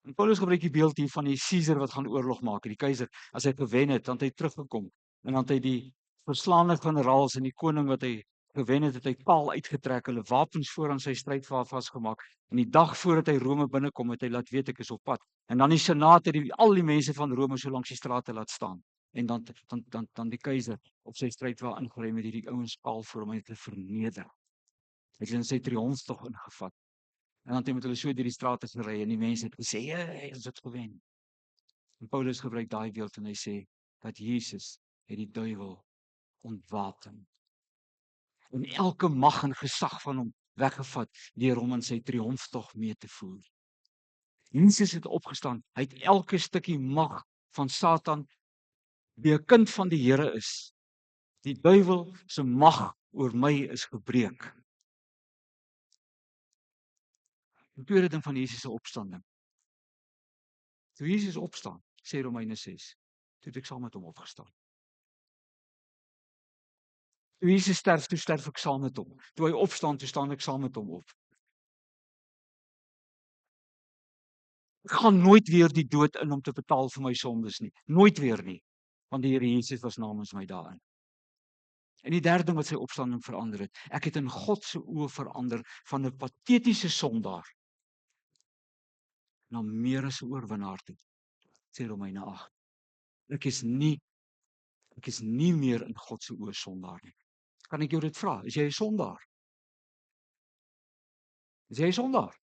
En Paulus gebruik die beeld hier van die Caesar wat gaan oorlog maak, die keiser. As hy gewen het, dan het hy teruggekom. En dan het hy die verslaande generaals en die koning wat hy gewen het, het hy paal uitgetrek, hulle wapens voor aan sy strydwa vasgemaak. En die dag voordat hy Rome binnekom, het hy laat weet ek is op pad. En dan die senaat het al die mense van Rome so langs die strate laat staan. En dan die keiser op sy strydwa ingery met hierdie ouens paal voor hom te verneder. Hy het in sy triomftog ingevat. En dan het hy met hulle so deur die strate gery en die mense het gesê, "Hey, ons het gewen." En Paulus gebruik daai beeld en hy sê dat Jesus het die duiwel ontwapen. En elke mag en gesag van hom weggevat deur hom in sy triomftog mee te voer. Jesus het opgestaan. Hy het elke stukkie mag van Satan, die 'n kind van die Here is. Die duiwel se mag oor my is gebreek. Die tweede ding van Jesus se opstanding. Toe Jesus opstaan, sê Romeine 6, toe het ek saam met hom opgestaan. Toe Jesus sterf, toe sterf ek saam met hom. Toe hy opstaan, toe staan ek saam met hom op. Ek gaan nooit weer die dood in om te betaal vir my sondes nie. Nooit weer nie. Want die Here Jesus was namens my daarin. En die derde ding wat sy opstanding verander het, ek het in God se oë verander van 'n patetiese sondaar na meer as 'n oorwinnaar toe. Sê Romeine 8. Ek is nie meer in God se oë sondaar nie. Kan ek jou dit vra? Is jy 'n sondaar? Is jy 'n sondaar?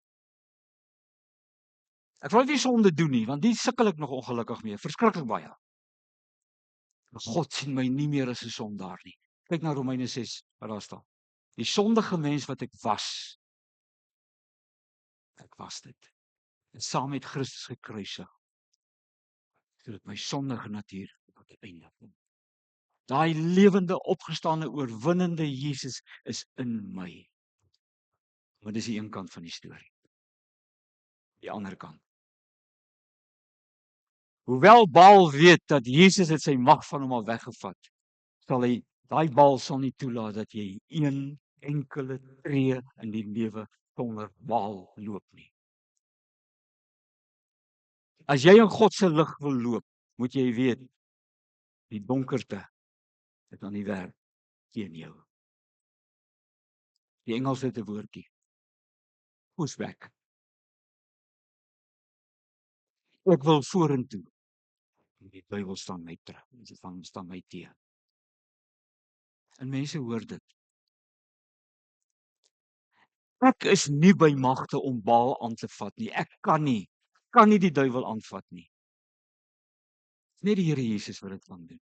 Ek wil nie sonde doen nie, want die sukkel ek nog ongelukkig mee, verskriklik baie. God sien my nie meer as 'n sondaar nie. Kyk na Romeine 6, wat daar staan. Die sondige mens wat ek was dit. En saam met Christus gekruisig, sodat my sondige natuur tot 'n einde kom. Daai lewende, opgestane, oorwinnende Jesus is in my. Maar dis die een kant van die storie. Die ander kant. Hoewel Baal weet dat Jesus het sy mag van hom al weggevat, sal hy, daai Baal sal nie toelaat dat jy een enkele tree in die lewe sonder Baal loop nie. As jy in God se lig wil loop, moet jy weet, die donkerte het aan die werk teen jou. Die Engels het 'n woordjie. Pushback. Ek wil vorentoe. Die duiwel staan my terug. Dit staan my teen. En mense hoor dit. Ek is nie by magte om Baal aan te vat nie. Ek kan nie die duiwel aanvat nie. Net die Here Jesus wat dit kan doen.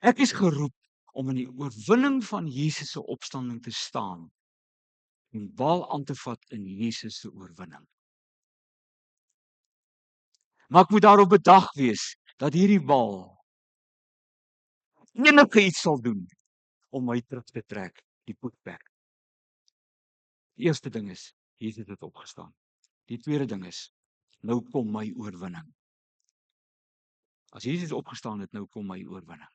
Ek is geroep om in die oorwinning van Jesus se opstanding te staan en Baal aan te vat in Jesus se oorwinning. Maar ek moet daarop bedag wees dat hierdie Baal enige iets sal doen om my terug te trek, die putback. Die eerste ding is, Jesus het opgestaan. Die tweede ding is, nou kom my oorwinning. As Jesus opgestaan het, nou kom my oorwinning.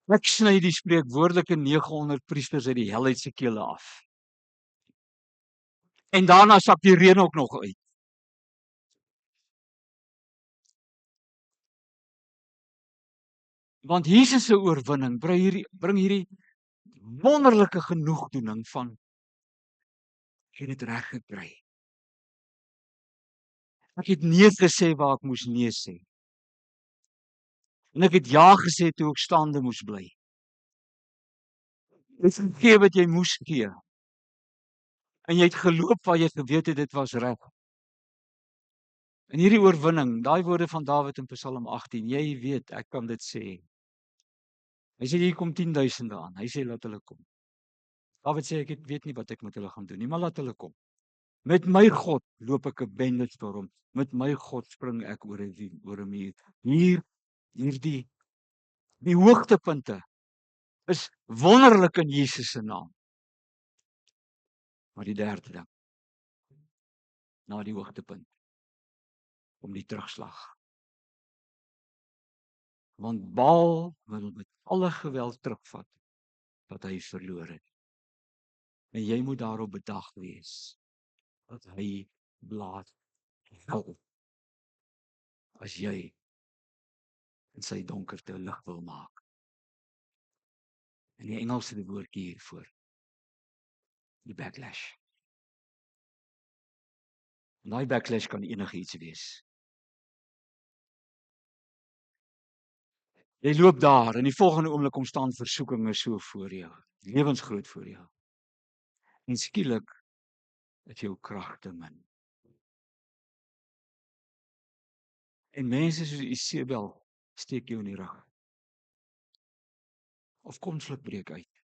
Ek sny die spreekwoordelike 900 priesters uit die hel uit se kele af. En daarna sap die reën ook nog uit. Want Jesus se oorwinning bring hierdie wonderlike genoegdoening van ek het dit reg gekry. Ek het nee gesê waar ek moes nee sê. En ek het ja gesê toe ek staande moes bly. Jy het gegee wat jy moes gee. En jy het geloop waar jy geweet het dit was reg. En hierdie oorwinning, daai woorde van Dawid in Psalm 18, jy weet, ek kan dit sê. Hy sê hier kom 10.000 aan. Hy sê laat hulle kom. Dawid sê ek weet nie wat ek met hulle gaan doen nie, maar laat hulle kom. Met my God loop ek 'n bendestorm. Met my God spring ek oor 'n muur. Die hoogtepunte is wonderlik in Jesus se naam. Maar die derde ding, na die hoogtepunt, om die terugslag. Want Baal wil met alle geweld terugvat wat hy verloor het. En jy moet daarop bedag wees dat hy blaas hel as jy in sy donkerte lig wil maak. In die Engels het die woordjie hiervoor, die backlash. En daai backlash kan enigiets wees. Jy loop daar, en die volgende oomblik kom staan versoekinge so voor jou, lewensgroot voor jou. En skielik is jou krag te min. En mense soos Isebel steek jou in die rug. Of konflik breek uit.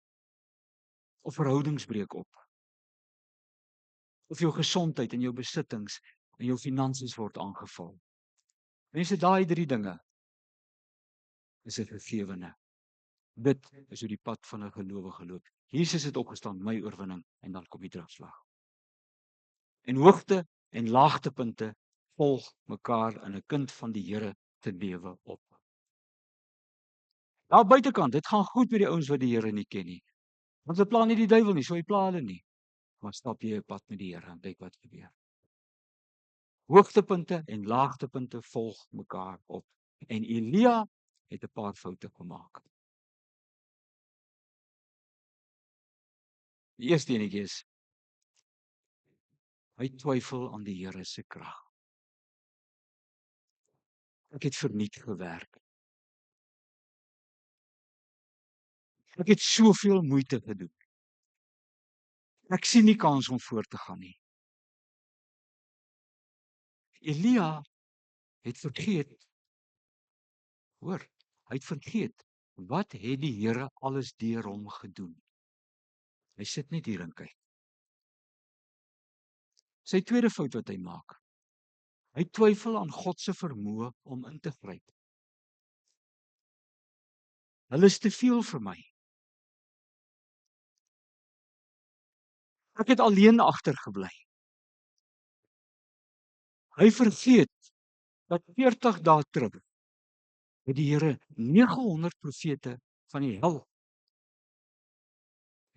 Of verhoudings breek op. Of jou gesondheid en jou besittings en jou finansies word aangeval. Mense, daai 3 dinge is 'n gegewene. Dit is hoe die pad van 'n gelowige loop. Jesus het opgestaan, my oorwinning, en dan kom die terugslag. En hoogte en laagtepunte volg mekaar in 'n kind van die Here te lewe op. Daar buitekant, dit gaan goed met die ouens wat die Here nie ken nie. Want hulle pla nie die duiwel nie, so hy pla hulle nie. Maar stap jy 'n pad met die Here en kyk wat gebeur. Hoogtepunte en laagtepunte volg mekaar op. En Elia het 'n paar foute gemaak. Die eerste enetjie is, hy twyfel aan die Here se krag. Ek het verniet gewerk. Ek het soveel moeite gedoen. Ek sien nie kans om voort te gaan nie. Elia het vergeet, hoor, hy het vergeet, wat het die Here alles deur hom gedoen? Hy sit net hier en kyk. Sy tweede fout wat hy maak, hy twyfel aan God se vermoë om in te gryp. Hulle is te veel vir my. Ek het alleen agtergebly. Hy vergeet dat 40 dae terug het die Here 900 profete van die hel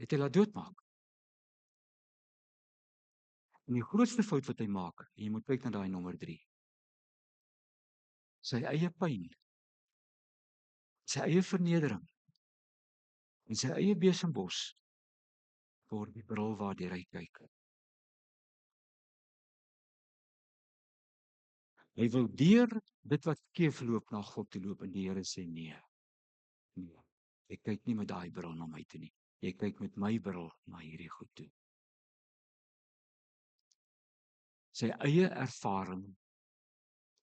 het hy laat doodmaak. En die grootste fout wat hy maak, en jy moet kyk na daai nommer 3. Sy eie pyn, sy eie vernedering en sy eie besembos word die bril waardeur hy kyk. Hy wil deur dit wat skeef loop na God toe loop en die Here sê nee. Nee. Jy kyk nie met daai bril na my toe nie. Jy kyk met my bril na hierdie goed toe. Sy eie ervaring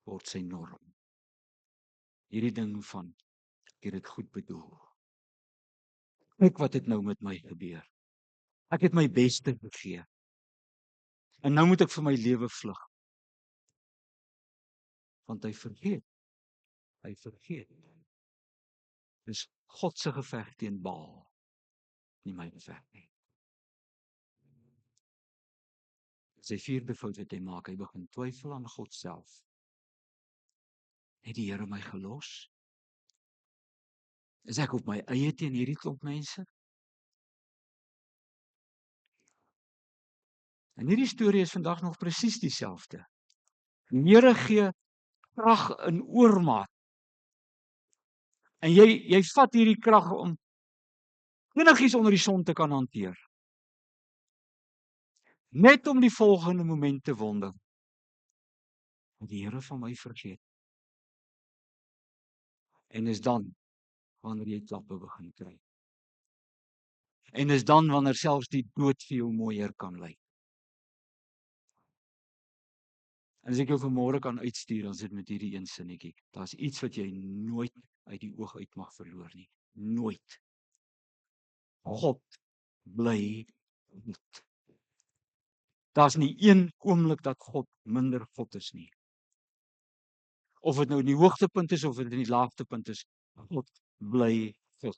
word sy norm. Hierdie ding van ek het dit goed bedoel. Kyk wat het nou met my gebeur. Ek het my beste gegee. En nou moet ek vir my lewe vlug. Want hy vergeet. Dis God se geveg teen Baal, nie my geveg nie. Sy vierde fout wat hy maak, hy begin twyfel aan God self. Het die Here my gelos? Is ek op my eie teen hierdie klomp mense? En hierdie storie is vandag nog presies dieselfde. Die Here gee krag in oormaat. En jy vat hierdie krag om enigiets onder die son te kan hanteer. Net om die volgende moment te wonder. Het die Here van my vergeet? En is dan wanneer jy klappe begin kry. En is dan wanneer selfs die dood vir jou mooier kan lyk. En as ek jou vanmôre kan uitstuur, dan is dit met hierdie een sinnetjie. Daar's iets wat jy nooit uit die oog uit mag verloor nie. Nooit. God bly goed. Daar's nie een oomblik dat God minder God is nie. Of dit nou in die hoogtepunt is of dit in die laagtepunt is, God bly God.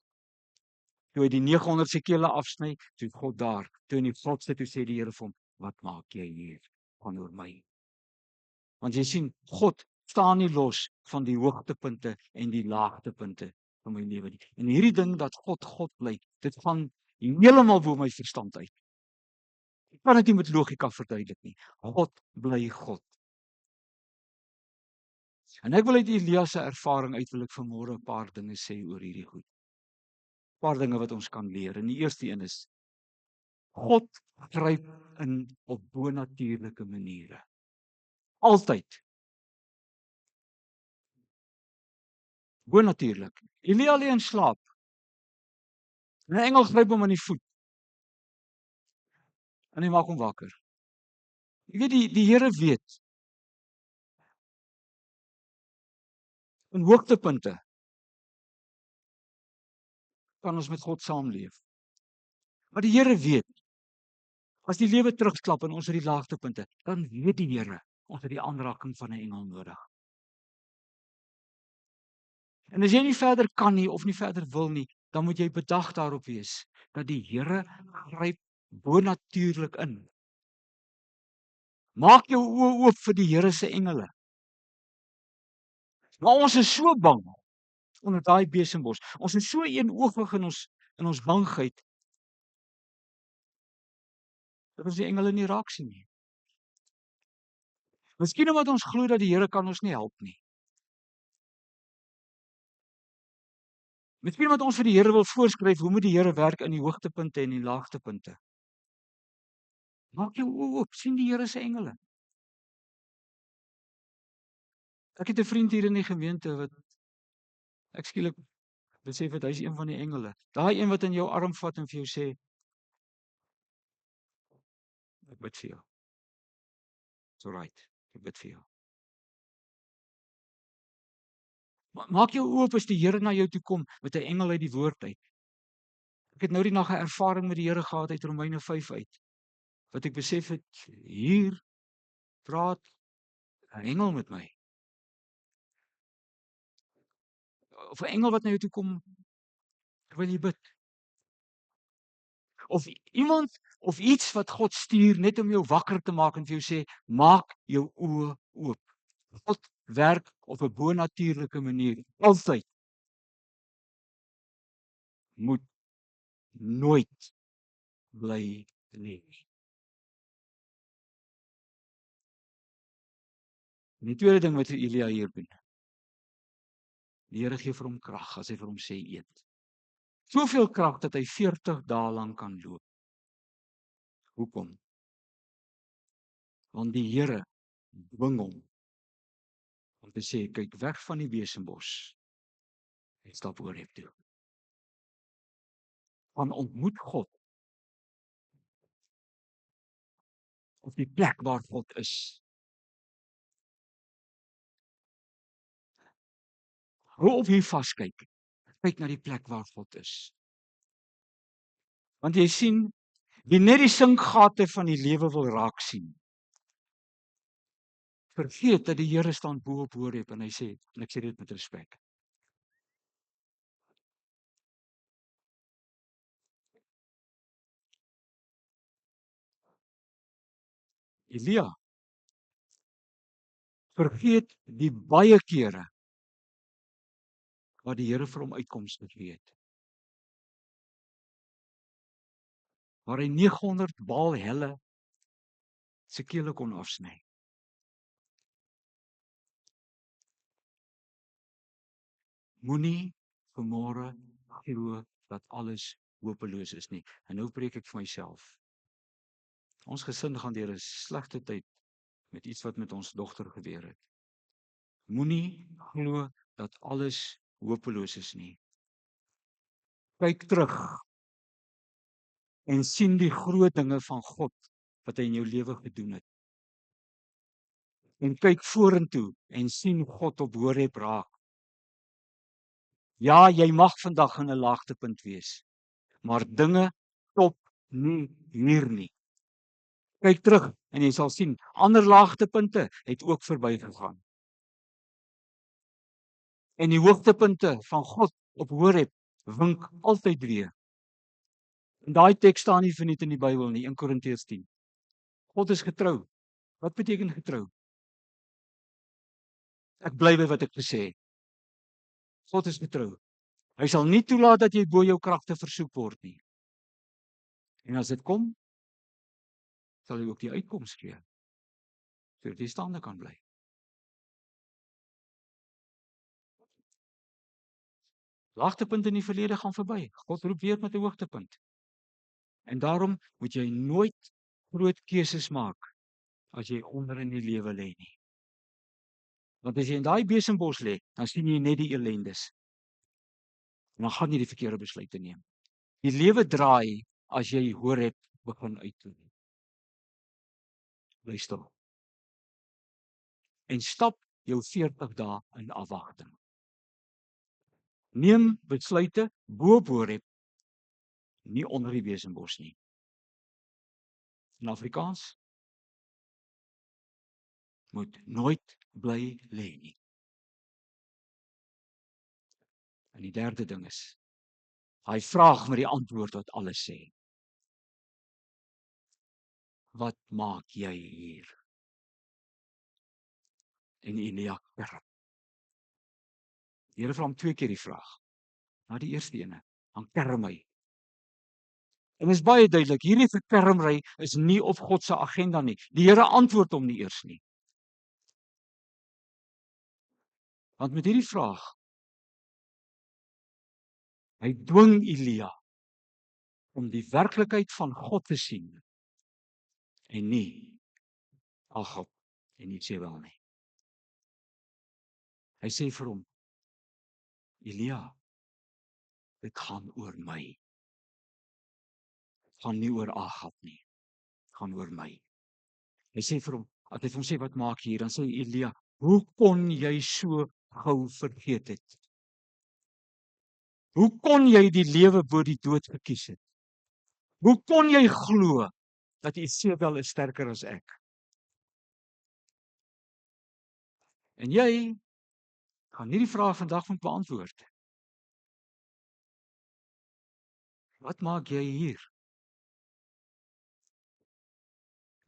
Toe hy die 900 sekele afsny, toe God daar, toe in die grotste, toe sê die Here vir hom, wat maak jy hier oor my? Want jy sien, God staan nie los van die hoogtepunte en die laagtepunte van my lewe nie. En hierdie ding dat God bly, dit gaan heeltemal bo my verstand uit. Ek kan dit nie met logika verduidelik nie. God bly God. En ek wil uit Elia se ervaring uit wil ek vanmôre 'n paar dinge sê oor hierdie goed. 'n Paar dinge wat ons kan leer. En die eerste een is God gryp in op bonatuurlike maniere. Altyd. Bonatuurlik. Elia lê in slaap. 'n Engel gryp hom aan die voet. En hy maak hom wakker. Jy weet die Here weet. In hoogtepunte kan ons met God saamleef. Maar die Here weet, as die lewe terugklap en ons het die laagtepunte, dan weet die Here, ons het die aanraking van 'n engel nodig. En as jy nie verder kan nie of nie verder wil nie, dan moet jy bedag daarop wees dat die Here gryp bonatuurlik in. Maak jou oë oop vir die Here se engele. Maar ons is so bang onder daai besembos. Ons is so eenoogig in ons bangheid dat ons die engele nie raak sien nie. Miskien omdat ons glo dat die Here kan ons nie help nie. Miskien omdat ons vir die Here wil voorskryf hoe moet die Here werk in die hoogtepunte en die laagtepunte. Maak jou oë oop, sien die Here se engele. Ek het 'n vriend hier in die gemeente wat ek skielik besef het hy's een van die engele. Daai een wat in jou arm vat en vir jou sê, ek bid vir jou. It's alright. Ek bid vir jou. Maak jou oop as die Here na jou toe kom met 'n engel uit die woord uit. Ek het nou die nag 'n ervaring met die Here gehad uit Romeine 5 uit. Wat ek besef het, hier praat 'n engel met my. Of 'n engel wat na jou toe kom terwyl jy bid. Of iemand of iets wat God stuur net om jou wakker te maak en vir jou sê, maak jou oë oop. God werk op 'n bonatuurlike manier. Altyd. Moet nooit bly lê. En die tweede ding wat vir Elia hier doen. Die Here gee vir hom krag as hy vir hom sê eet. Soveel krag dat hy 40 dae lank kan loop. Hoekom? Want die Here dwing hom om te sê, kyk weg van die besembos en stap Horeb toe. Van ontmoet God op die plek waar God is. Hou op hier vaskyk. Kyk na die plek waar God is. Want jy sien, wie net die sinkgate van die lewe wil raak sien, vergeet dat die Here staan bo op Horeb en hy sê, en ek sê dit met respek. Elia vergeet die baie kere waar die Here vir hom uitkomste gegee het. Waar hy 900 Baal helle se kele kon afsny. Moenie vanmôre glo dat alles hopeloos is nie. En nou preek ek vir myself. Ons gesin gaan deur 'n slegte tyd met iets wat met ons dogter gebeur het. Moenie glo dat alles hopeloos is nie. Kyk terug en sien die groot dinge van God wat hy in jou lewe gedoen het. En kyk vorentoe en sien God op Horeb raak. Ja, jy mag vandag in 'n laagtepunt wees, maar dinge stop nie hier nie. Kyk terug en jy sal sien, ander laagtepunte het ook verbygegaan. En die hoogtepunte van God op Horeb wink altyd weer. En daai teks staan nie verniet in die Bybel nie, 1 Korintiërs 10. God is getrou. Wat beteken getrou? Ek bly by wat ek gesê het. God is getrou. Hy sal nie toelaat dat jy bo jou kragte versoek word nie. En as dit kom, sal hy ook die uitkoms gee, sodat jy staande kan bly. Laagtepunte in die verlede gaan verby. God roep weer met 'n hoogtepunt. En daarom moet jy nooit groot keuses maak as jy onder in die lewe lê nie. Want as jy in daai besembos lê, dan sien jy net die ellendes. En dan gaan jy die verkeerde besluite neem. Die lewe draai as jy Horeb begin uittoon. Bly stil. En stap jou 40 dae in afwagting. Neem besluite bo op Horeb, nie onder die besembos nie. In Afrikaans moet nooit bly lê nie. En die derde ding is, hy vraag met die antwoord wat alles sê. Wat maak jy hier? En Elia kerm. Die Here vra hom 2 keer die vraag. Na die eerste ene, dan kerm hy. En is baie duidelik, hierdie verkermry is nie op God se agenda nie. Die Here antwoord hom nie eers nie. Want met hierdie vraag, hy dwing Elia om die werklikheid van God te sien en nie Agab en Jezebel nie. Hy sê vir hom, Elia, dit gaan oor my. Dit gaan nie oor Agab nie. Dit gaan oor my. Hy sê vir hom, as hy vir hom sê wat maak hier, dan sê Elia, hoe kon jy so gou vergeet het? Hoe kon jy die lewe bo die dood gekies het? Hoe kon jy glo dat Jezebel is sterker as ek? En jy gaan hierdie vraag vandag moet beantwoord. Wat maak jy hier?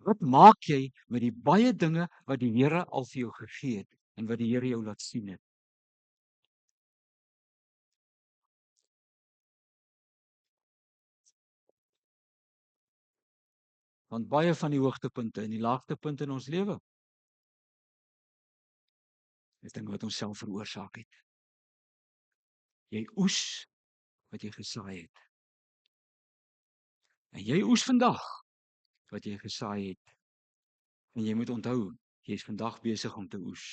Wat maak jy met die baie dinge wat die Here al vir jou gegee het en wat die Here jou laat sien het? Want baie van die hoogtepunte en die laagtepunte in ons lewe is dinge wat ons self veroorsaak het. Jy oes wat jy gesaai het. En jy oes vandag wat jy gesaai het. En jy moet onthou, jy is vandag besig om te oes.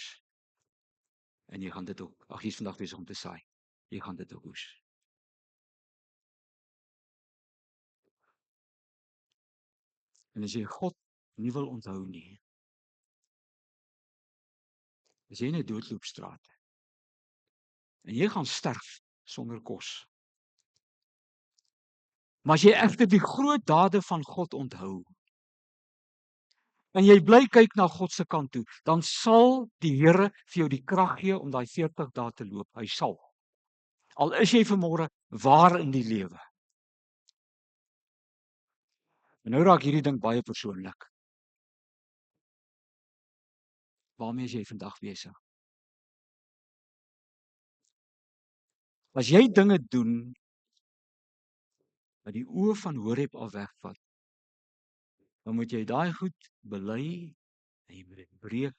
En jy gaan dit ook, jy is vandag besig om te saai. Jy gaan dit ook oes. En as jy God nie wil onthou nie, as jy in 'n doodloopstraat en jy gaan sterf sonder kos. Maar as jy egter die groot dade van God onthou, en jy bly kyk na God se kant toe, dan sal die Here vir jou die krag gee om daai 40 dae te loop. Hy sal. Al is jy vanmôre waar in die lewe. En nou raak hierdie ding baie persoonlik. Waarmee is jy vandag besig? As jy dinge doen wat die oë van Horeb af wegvat, dan moet jy daai goed bely en jy moet dit breek.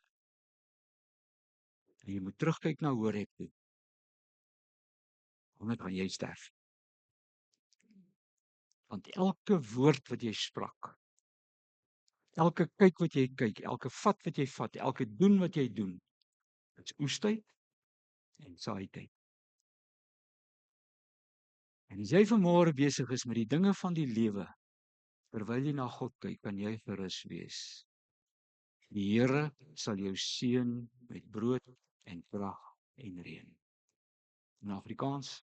En jy moet terugkyk na Horeb toe. Omdat gaan jy sterf. Want elke woord wat jy sprak, elke kyk wat jy kyk, elke vat wat jy vat, elke doen wat jy doen, is oestyd en saaityd. En as jy vanmôre besig is met die dinge van die lewe, terwyl jy na God kyk, kan jy gerus wees. Die Here sal jou seën met brood en krag en reën. In Afrikaans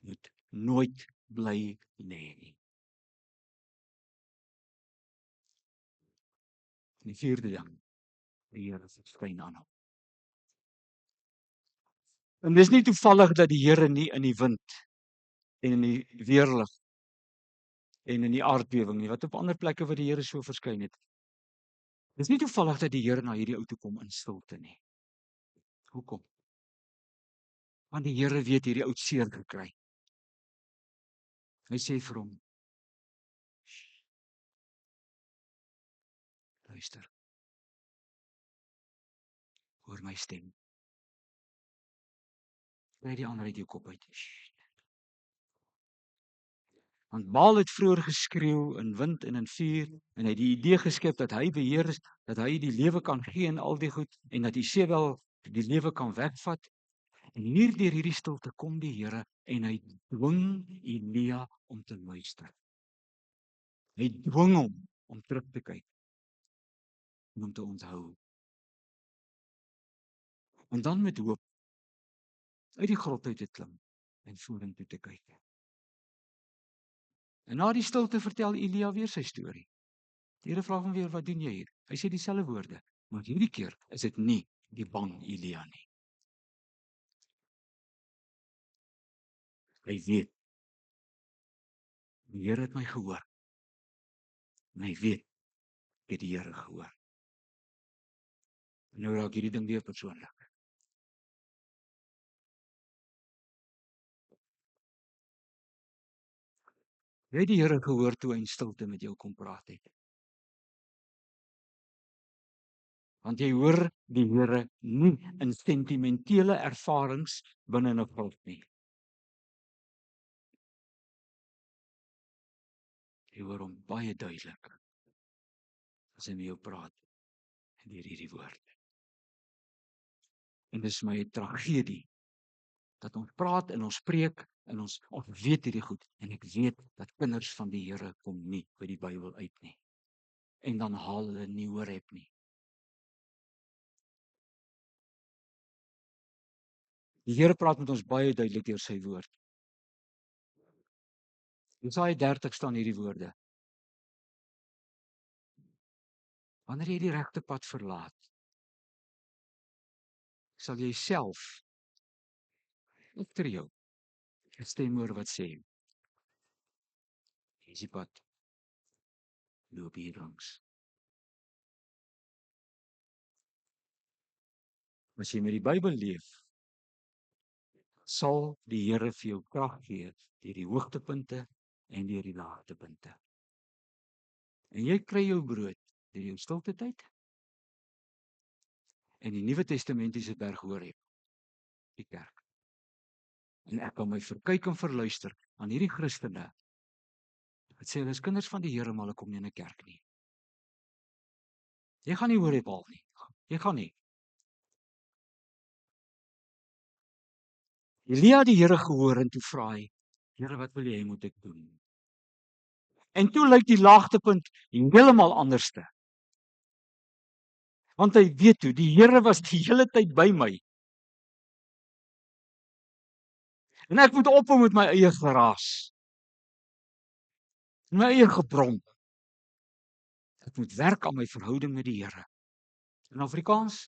moet nooit bly lê nie. Die 4de ding, die Here verskyn aan hom. En dis nie toevallig dat die Here nie in die wind en in die weerlig en in die aardbewing nie, wat op ander plekke waar die Here so verskyn het. Dis nie toevallig dat die Here na hierdie ou toe kom in stilte nie. Hoekom? Want die Here weet hierdie ou seer gekry. Hy sê vir hom, luister, hoor my stem. Kry die ander uit jou kop uit. Want Baal het vroeër geskreeu in wind en in vuur en hy het die idee geskep dat hy beheer is, dat hy die lewe kan gee en al die goed en dat Jezebel die lewe kan wegvat. En hier deur hierdie stilte kom die Here en hy dwing Elia om te luister. Hy dwing hom om terug te kyk en om te onthou. En dan met hoop uit die grot uit te klim en vorentoe te kyk. En na die stilte vertel Elia weer sy storie. Die Here vra hom weer, wat doen jy hier? Hy sê dieselfde woorde, maar hierdie keer is dit nie die bang Elia nie. Hy weet, die Here het my gehoor. En hy weet, ek het die Here gehoor. Nou raak hierdie ding weer persoonlik. Jy het die Here gehoor toe hy in stilte met jou kom praat het. Want jy hoor die Here nie in sentimentele ervarings binne 'n grot nie. Jy hoor hom baie duidelik as hy met jou praat deur hierdie woord. En dis my tragedie dat ons praat en ons preek en ons weet hierdie goed en ek weet dat kinders van die Here kom nie by die Bybel uit nie. En dan haal hulle nie Horeb nie. Die Here praat met ons baie duidelik deur sy woord. Jesaja 30 staan hierdie woorde. Wanneer jy die regte pad verlaat, sal jy self agter jou 'n stem hoor wat sê: "Dis die pad. Loop hier langs." As jy met die Bybel leef, sal die Here vir jou krag gee deur die hoogtepunte en deur die laagtepunte. En jy kry jou brood deur jou stilte tyd. En die Nuwe Testamentiese berg Horeb, die kerk. En ek kan my verkyk en verluister aan hierdie Christene wat sê hulle is kinders van die Here, maar hulle kom nie in 'n kerk nie. Jy gaan nie Horeb haal nie. Jy gaan nie. Elia het die Here gehoor en toe vra hy: "Here, wat wil jy moet ek doen?" En toe lyk die laagtepunt heeltemal anderste. Want hy weet toe, die Here was die hele tyd by my. En ek moet ophou met my eie geraas. My eie gebrom. Ek moet werk aan my verhouding met die Here. In Afrikaans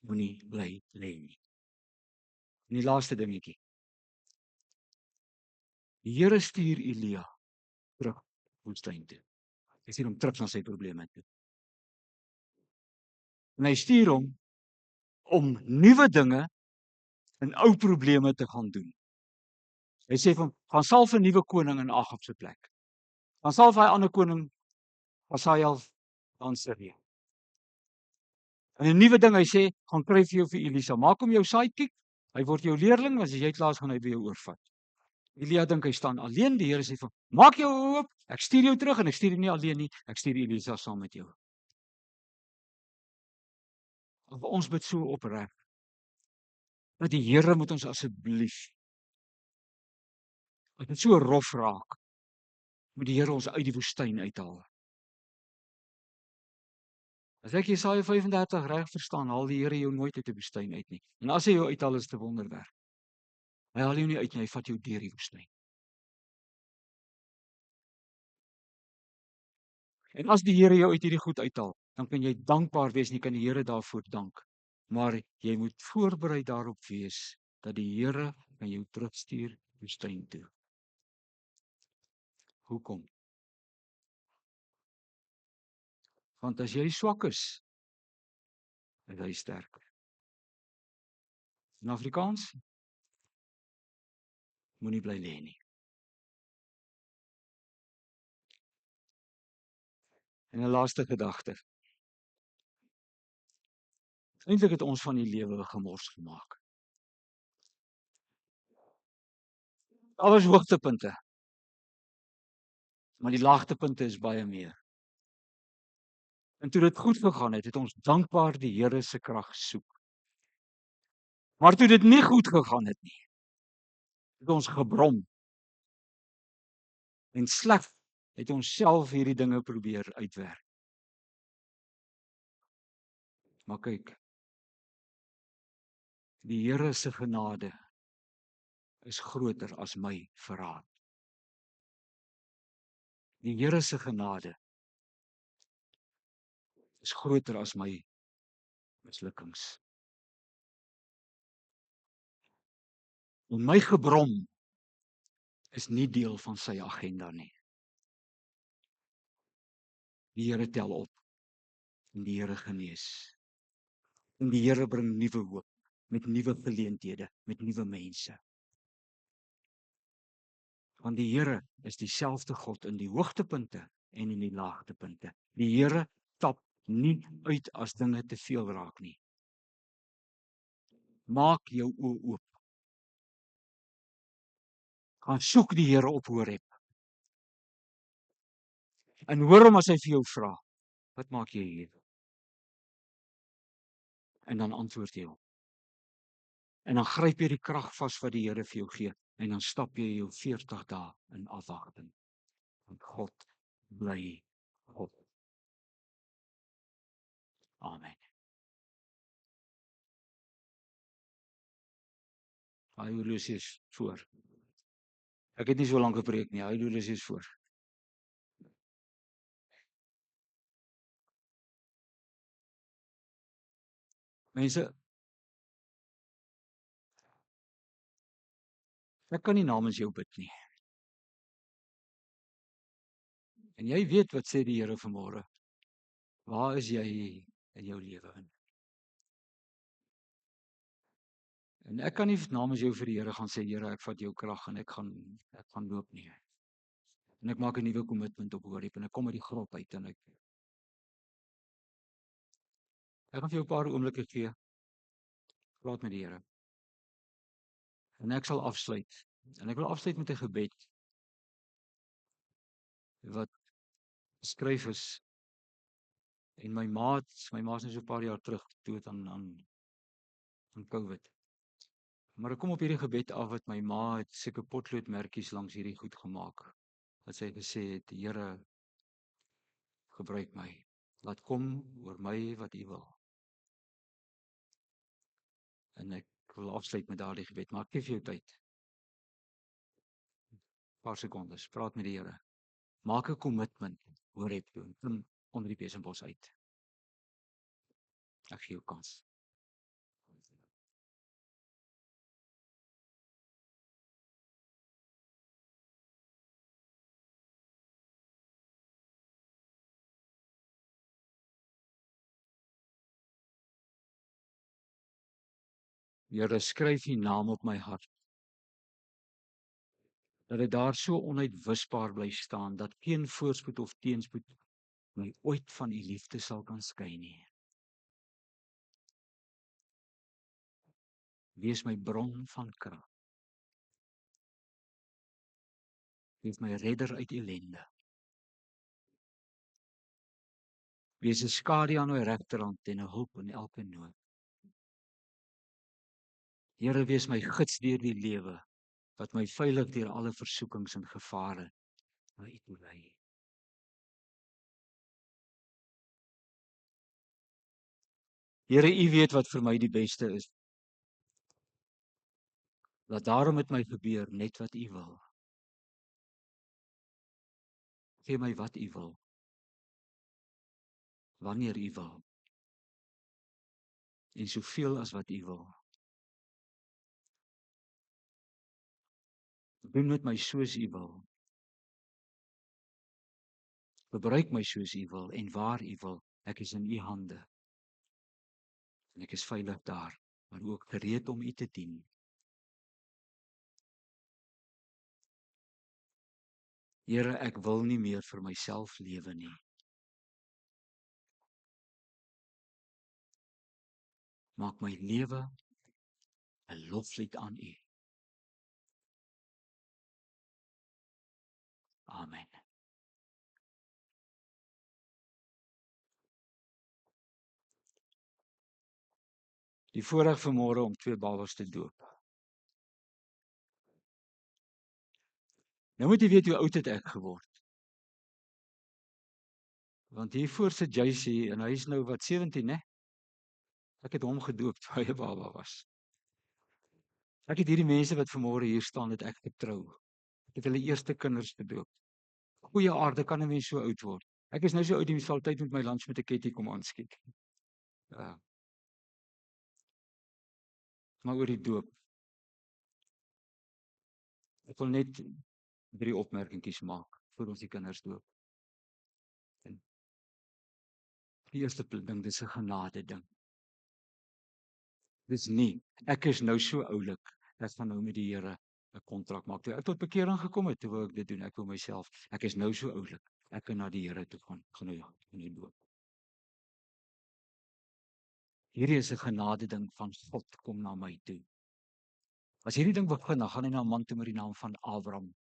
moenie bly lê nie. En die laaste dingetjie. Die Here stuur Elia terug woestyn toe. Hy stuur hom terug na sy probleme toe. En hy stuur hom om nuwe dinge en ou probleme te gaan doen. Hy sê van gaan salf 'n nuwe koning in Agab se plek. Dan salf hy 'n ander koning, Hasael aan Sirië. En 'n nuwe ding hy sê, gaan kry vir jou vir Elisa. Maak hom jou sidekick. Hy word jou leerling, as jy klaar is gaan hy by jou oorvat. Elia dink hy staan alleen. Die Here sê van, maak jou oop. Ek stuur jou terug en ek stuur jou nie alleen nie. Ek stuur Elisa saam met jou. Of ons bid so opreg. Dat die Here moet ons asseblief. As dit so rof raak, moet die Here ons uit die woestyn uithaal. As ek Jesaja 35 reg verstaan, haal die Here jou nooit uit die woestyn uit nie. En as hy jou uithaal, is dit 'n wonderwerk. Hy haal jou nie uit nie, hy vat jou deur die woestyn. En as die Here jou uit hierdie goed uithaal, dan kan jy dankbaar wees en jy kan die Here daarvoor dank. Maar jy moet voorberei daarop wees dat die Here kan jou terugstuur woestyn toe. Hoekom? Want as jy swak is hy sterk. In Afrikaans moenie bly lê nie. En 'n laaste gedagte. Eintlik het ons van die lewe gemors gemaak. Alles hoogtepunte. Maar die laagtepunte is baie meer. En toe dit goed gegaan het ons dankbaar die Here se krag gesoek. Maar toe dit nie goed gegaan het nie, het ons gebrom. En sleg het ons self hierdie dinge probeer uitwerk. Maar kyk, die Here se genade is groter as my verraad. Die Here se genade is groter as my mislukkings. En my gebrom is nie deel van sy agenda nie. Die Here tel op en die Here genees. En die Here bring nuwe hoop, met nuwe geleenthede, met nuwe mense. Want die Here is dieselfde God in die hoogtepunte en in die laagtepunte. Die Here stap nie uit as dinge te veel raak nie. Maak jou oë oop. Gaan soek die Here op Horeb. En hoor hom as hy vir jou vra, wat maak jy hier? En dan antwoord jy hom. En dan gryp jy die krag vas wat die Here vir jou gee en dan stap jy jou 40 dae in afwagting. Want God bly God. Amen. Hy horlosie is voor. Ek het nie so lank gepreek nie, hy horlosie is voor. Mense, ek kan nie namens jou bid nie. En jy weet wat sê die Here vanmôre. Waar is jy in jou lewe in? En ek kan nie namens jou vir die Here gaan sê, Here, ek vat jou krag en ek gaan loop nie. En ek maak 'n nuwe kommitment op Horeb en ek kom uit die grot uit en ek gaan vir jou 'n paar oomblikke gee. Praat met die Here. En ek sal afsluit. En ek wil afsluit met 'n gebed wat geskryf is. En my ma's nou so 'n paar jaar terug dood aan COVID. Maar ek kom op hierdie gebed af wat my ma het seker potloodmerkies langs hierdie goed gemaak. Wat sy gesê het, die Here gebruik my. Laat kom oor my wat U wil. En ek wil afsluit met daardie gebed, maar ek gee vir jou tyd. 'n Paar sekondes, praat met die Here. Maak 'n kommitment, Horeb toe, klim onder die besembos uit. Ek gee jou kans. Here, skryf U naam op my hart. Dat dit daar so onuitwisbaar bly staan, dat geen voorspoed of teenspoed my ooit van U liefde sal kan skei nie. Wees my bron van krag. Wees my redder uit ellende. Wees 'n skadu aan my regterhand en 'n hulp in elke nood. Here, wees my gids deur die lewe, wat my veilig deur alle versoekings en gevare na U toe lei. Here, U weet wat vir my die beste is. Laat daarom met my gebeur net wat U wil. Gee my wat U wil. Wanneer U wil. En soveel as wat U wil. Doen met my soos U wil. Gebruik my soos U wil en waar U wil. Ek is in U hande. En ek is veilig daar, maar ook gereed om U te dien. Here, ek wil nie meer vir myself lewe nie. Maak my lewe 'n loflied aan U. Amen. Die voorreg vanmôre om 2 babas te doop. Nou moet jy weet hoe oud het ek geword. Want hier voor sit JC en hy is nou wat 17, né? Ek het hom gedoop toe hy 'n baba was. Ek het hierdie mense wat vanmôre hier staan, het ek getrou. Ek het hulle eerste kinders gedoop. Goeie aarde, kan 'n mens so oud word? Ek is nou so oud, jy sal tyd met my lunch met 'n ketty kom aanskiet. Ja. Maar oor die doop. Ek wil net 3 opmerkingies maak voor ons die kinders doop. En die eerste ding, dis 'n genade ding. Dis nie, ek is nou so oulik, ek gaan nou met die Here 'n kontrak maak. Toe ek tot bekering gekom het, toe wou ek dit doen. Ek wou myself, ek is nou so oulik, ek kan na die Here toe gaan nou doop. Hierdie is 'n genade ding van God kom na my toe. As hierdie ding begin, dan gaan hy na 'n man toe met die naam van Abraham.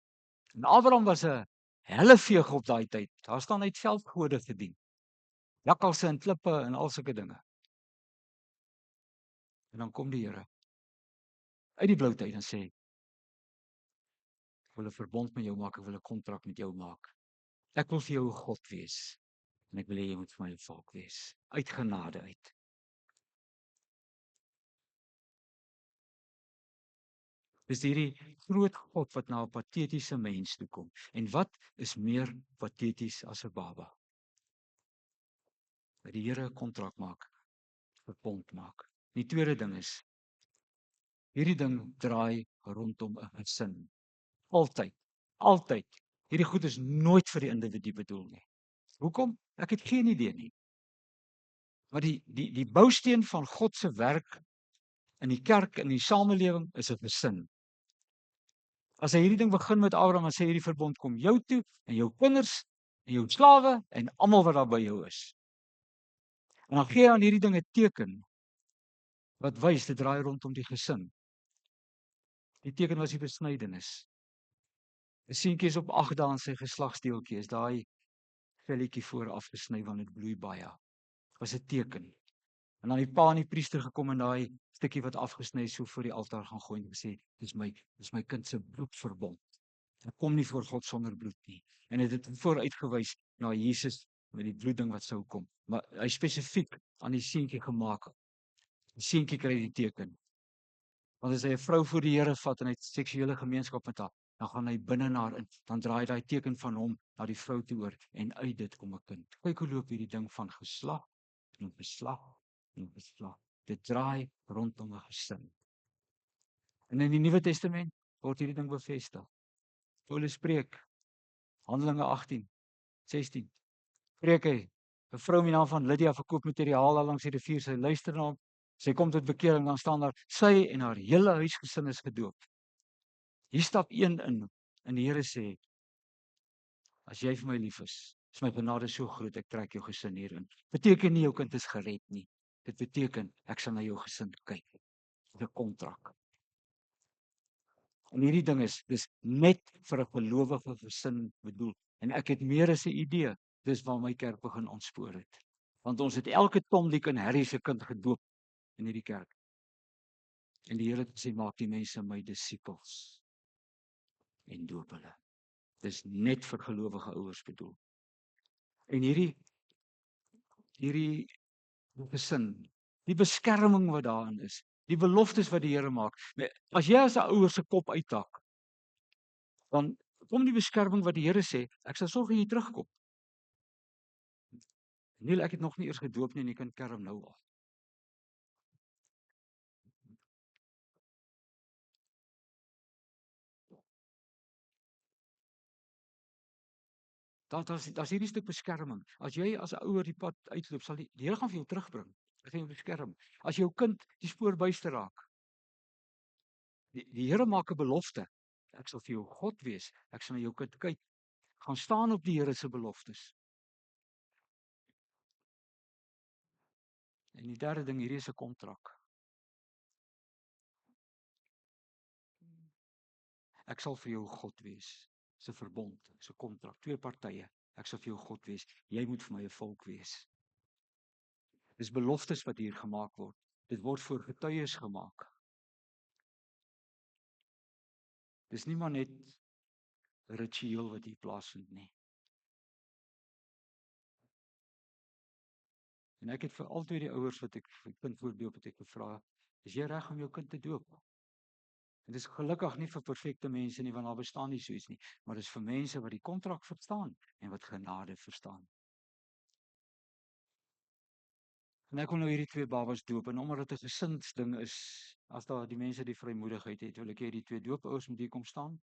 En Abraham was 'n helleveeg op daai tyd. Daar staan uit veldgode gedien. Jakkalse en klippe en al sulke dinge. En dan kom die Here uit die bloute uit en sê, ek wil 'n verbond met jou maak, ek wil 'n kontrak met jou maak. Ek wil vir jou 'n God wees en ek wil hê jy moet vir my 'n volk wees, uit genade uit. Dis hierdie groot God wat na 'n patetiese mens toe kom. En wat is meer pateties as 'n baba? Dat die Here 'n kontrak maak, 'n verbond maak. Die tweede ding is, hierdie ding draai rondom 'n gesin. Altyd, altyd. Hierdie goed is nooit vir die individu bedoel nie. Hoekom? Ek het geen idee nie. Maar die bousteen van God se werk in die kerk, in die samelewing, is 'n gesin. As hy hierdie ding begin met Abraham, dan sê hierdie verbond kom jou toe en jou kinders en jou slawe en almal wat daar by jou is. En dan gee hy aan hierdie ding 'n teken wat wys dit draai rondom die gesin. Die teken was die besnydenis. 'n Seentjie is op 8 dae in sy geslagsdeeltjie, is daai velletjie voor afgesny want dit bloei baie. Was 'n teken. En dan die pa en die priester gekom en daai stukkie wat afgesny is so voor die altaar gaan gooi en gesê, dis my kind se bloedverbond. Ek kom nie voor God sonder bloed nie. En dit het vooruitgewys na Jesus met die bloedding wat sou kom. Maar hy spesifiek aan die seentjie gemaak. Die seentjie kry die teken. Want as hy 'n vrou voor die Here vat en hy het seksuele gemeenskap met haar, dan gaan hy binne na haar in. Dan draai daai teken van hom na die vrou toe oor en uit dit kom 'n kind. Kyk hoe loop hierdie ding van geslag en geslag en geslag. Dit draai rondom 'n gesin. En in die Nuwe Testament word hierdie ding bevestig. Paulus spreek, Handelinge 18:16. Spreek hy, 'n vrou met die naam van Lydia verkoop materiaal daar langs die rivier, sy luister na hom, sy kom tot bekering, dan staan daar, sy en haar hele huisgesin is gedoop. Hier stap een in, en die Here sê, as jy vir my lief is my genade so groot, ek trek jou gesin hierin. Beteken nie jou kind is gered nie. Dit beteken, ek sal na jou gesin kyk. Dis 'n kontrak. En hierdie ding dis net vir 'n gelowige gesin bedoel. En ek het meer as 'n idee, dis waar my kerk begin ontspoor het. Want ons het elke Tom, Dick en Harry se kind gedoop in hierdie kerk. En die Here het gesê, maak die mense my disippels en doop hulle. Dis net vir gelowige ouers bedoel. En hierdie gesin, die beskerming wat daarin is, die beloftes wat die Here maak. As jy as 'n ouer se kop uithak, dan kom die beskerming wat die Here sê, ek sal sorg dat jy terugkom. Nee, ek het nog nie eers gedoop nie en jy kan kerm nou al. Daar's hierdie stuk beskerming. As jy as 'n ouer die pad uitloop, sal die Here gaan vir jou terugbring. Hy gaan jou beskerm. As jou kind die spoor byste raak, die Here maak 'n belofte. Ek sal vir jou God wees. Ek sal na jou kind kyk. Gaan staan op die Here se beloftes. En die derde ding, hierdie is 'n kontrak. Ek sal vir jou God wees. Dis 'n verbond, dis 'n kontrak, twee partye. Ek sal vir jou God wees. Jy moet vir my 'n volk wees. Dis beloftes wat hier gemaak word. Dit word voor getuies gemaak. Dis nie maar net 'n ritueel wat hier plaasvind nie. En ek het vir altyd die ouers wat ek vir kind voordoop het ek gevra, is jy reg om jou kind te doop? En dis gelukkig nie vir perfekte mense nie, want daar bestaan nie so iets nie, maar dis vir mense wat die kontrak verstaan en wat genade verstaan. En ek wil nou hierdie twee babas doop en omdat dit 'n gesinsding is, as daar die mense die vrymoedigheid het, wil ek hê die twee doopouers moet hier kom staan.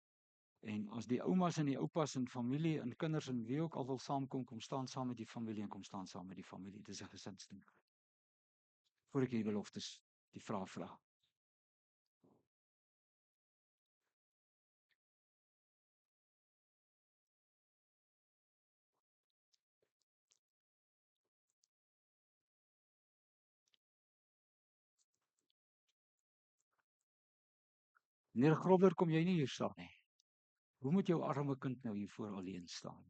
En as die oumas en die oupas en familie en kinders en wie ook al wil saamkom, kom staan saam met die familie en kom staan saam met die familie. Dis 'n gesinsding. Voor ek hier beloftes die vraag vra. Meneer Grobler, kom jy nie hier staan nie. Hoe moet jou arme kind nou hier voor alleen staan?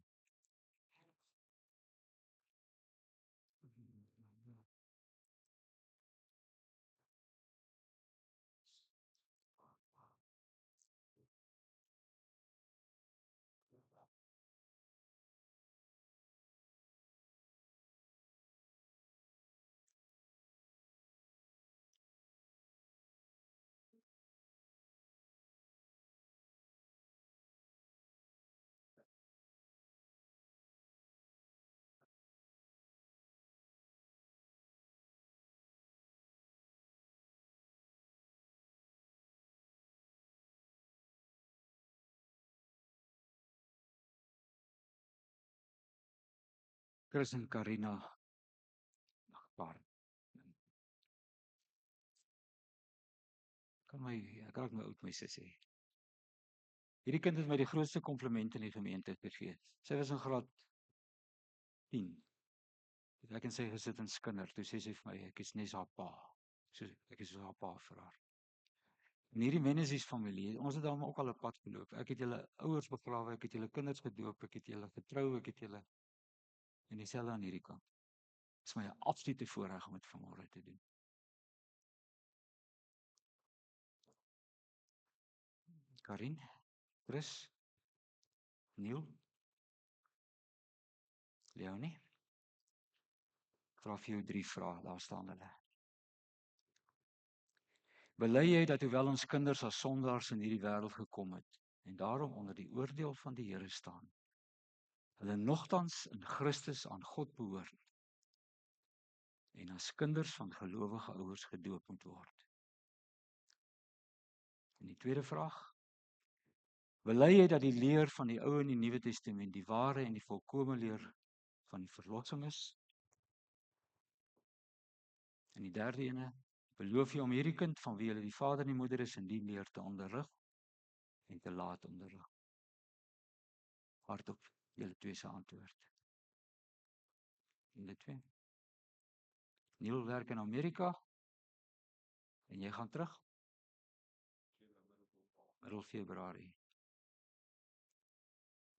Chris en Karina, paar. Ek raak my oud my sussie. Hierdie kind het my die grootste kompliment in die gemeente gegee. Sy was in graad 10. Ek en sy gesit in skinder, toe sê sy vir my, ek is net haar pa. Ek is haar pa vir haar. En hierdie Menesies familie, ons het daarmee ook al 'n pad geloop. Ek het julle ouers begrawe, ek het julle kinders gedoop, ek het julle getrou, ek het julle en dieselfde aan hierdie kant. Dit is my 'n absolute voorreg om dit vanmôre te doen. Karin, Chris, Neil, Leonie. Ek vra vir jou 3 vrae, daar staan hulle. Bely jy dat hoewel ons kinders as sondaars in hierdie wêreld gekom het en daarom onder die oordeel van die Here staan, hulle nogtans in Christus aan God behoort en as kinders van gelowige ouers gedoop moet word? En die tweede vraag, bely jy dat die leer van die Ou en die Nuwe Testament die ware en die volkomme leer van die verlossing is? En die derde ene, beloof jy om hierdie kind van wie hulle die vader en die moeder is in die leer te onderrig en te laat onderrig? Hardop, julle twee se antwoord. Julle twee. Neil werk in Amerika en jy gaan terug? Middel Februarie.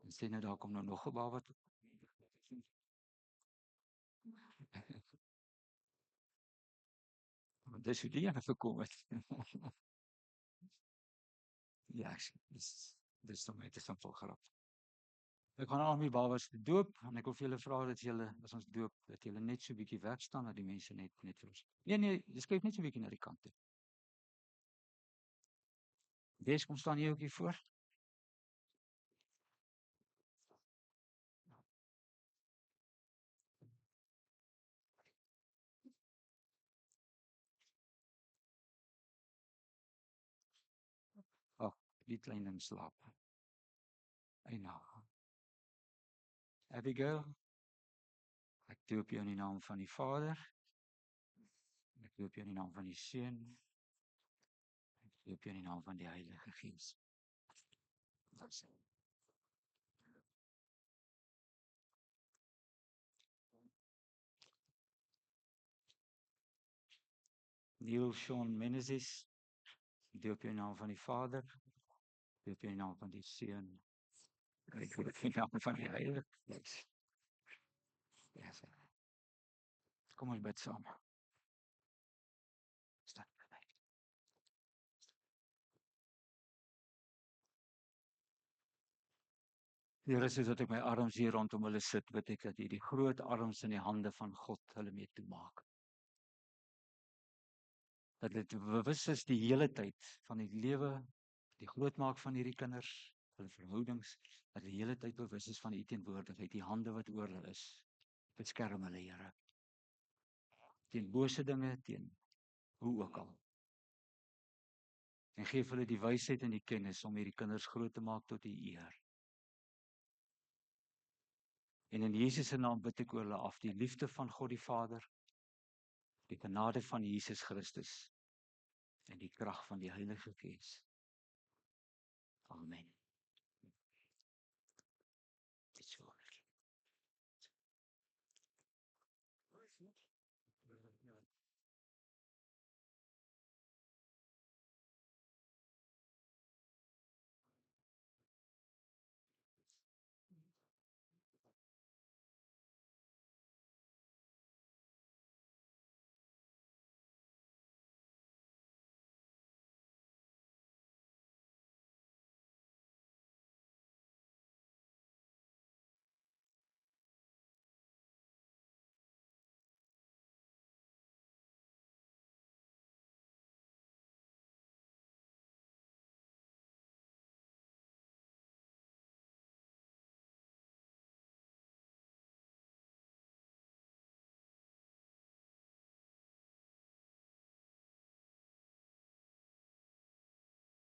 En sê nou daar kom nou nog 'n baba toe. Want dis hoe die ene gekom het. Ja, dis nog net 'n simpel grap. Ek gaan al my babas doop en ek wil vir julle vra dat julle as ons doop dat julle net so 'n bietjie weg staan dat die mense net vir ons. Nee, jy skryf net so 'n bietjie na die kant toe. Des kom staan jy ook hier voor. Ag, die klein ding slaap. Eina. Abigail, ek doop jou in die naam van die Vader. Ek doop jou in die naam van die Seun. Ek doop jou in die naam van die Heilige Gees. Neil Sean Menezes, doop jou in die naam van die Vader. Doop jou in die naam van die Seun. Ek doop jou in die naam van die Heilige Gees. Ja, sê. Kom ons bid saam. Staan by. Here, soos dat ek my arms hier rondom hulle sit, bid ek dat hierdie groot arms in die hande van God hulle mee toemaak. Dat dit bewus is die hele tyd van die lewe, die grootmaak van hierdie kinders, hulle verhoudings, dat die hele tyd bewus is van die teenwoordigheid, die hande wat oor hulle is. Beskerm hulle, Here. Teen bose dinge, teen hoe ook al. En gee hulle die wysheid en die kennis om hierdie kinders groot te maak tot U eer. En in Jesus se naam bid ek oor hulle af die liefde van God die Vader, die genade van Jesus Christus en die krag van die Heilige Gees. Amen. Dit is wonderlik.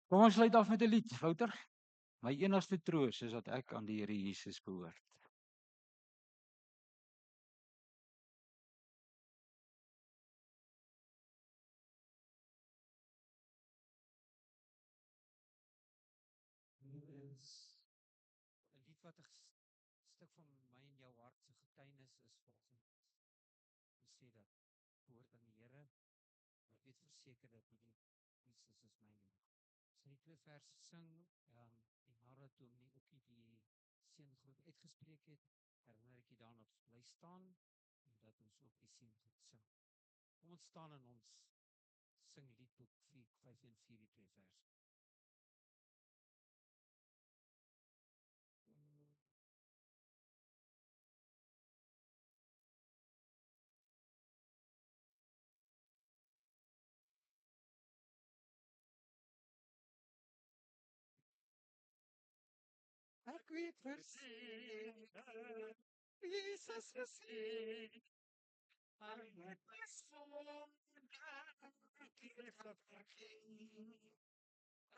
Kom ons sluit af met 'n lied, Wouter. My enigste troos is dat ek aan die Here Jesus behoort. Dit is 'n lied wat 'n stuk van my en jou hart se getuienis is volgens ons sê dat behoort aan die Here. Ek weet verseker dat hierdie Jesus is myne. Ons gaan die 2 verse sing, en nadat Dominee Okkie die seëngroet uitgespreek het, herinner ek jy daaraan dat ons bly staan en dat ons ook die seëngroet sing. Kom ons staan en ons sing liedboek 4, 5 en 4 die 2 verse. Ek weet verseker, Jesus is hier. Hy het my sonde vergeef.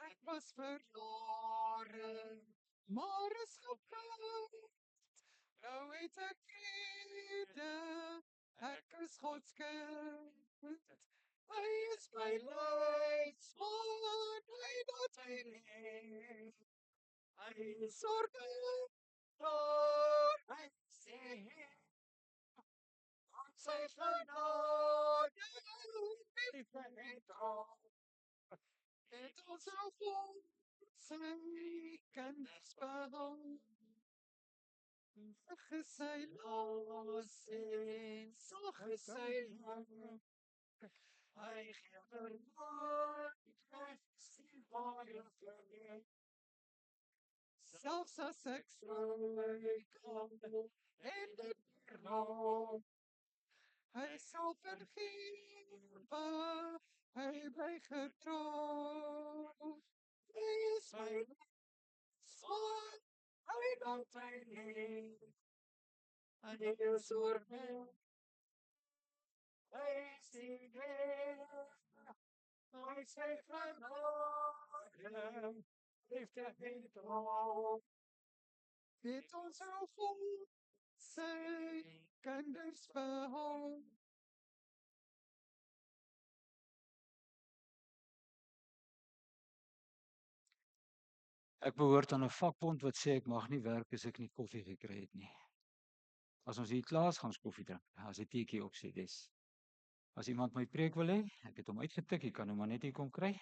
Ek was verlore, maar is gered. Nou het ek vrede, ek is God se kind. Hy is my leidsman, hy laat my leef. Hy sorg vir my sê. Sy genade, liefde en trouw. Het ons al sy kinders behou. Sag is sy los en sag is sy lang. Hy gee vermoed, sien ware verleid. Selfs as ek struikel en dit verloor, hy sal vergewe, hy bly getrou. Hy is my swan, hy laat my leef. En hy is oor my, hy is die Heer. Hy sê genade, liefde en trouw. Het ons al vol sy kinders behou. Ek behoort aan 'n vakbond wat sê ek mag nie werk as ek nie koffie gekry het nie. As ons hier klaar is, gaan ons koffie drink. As 'n teetjie op sê dis. As iemand my preek wil hê, ek het hom uitgetik, jy kan hom maar net hier kom kry.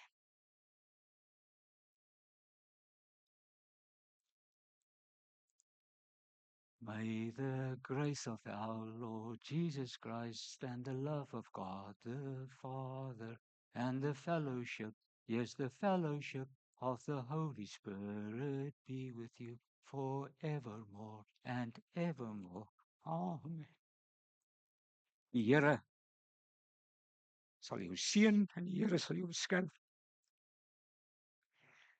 May the grace of our Lord Jesus Christ and the love of God the Father and the fellowship, yes, the fellowship of the Holy Spirit be with you forevermore and evermore. Amen. Die Here sal jou seën en die Here sal jou beskerm.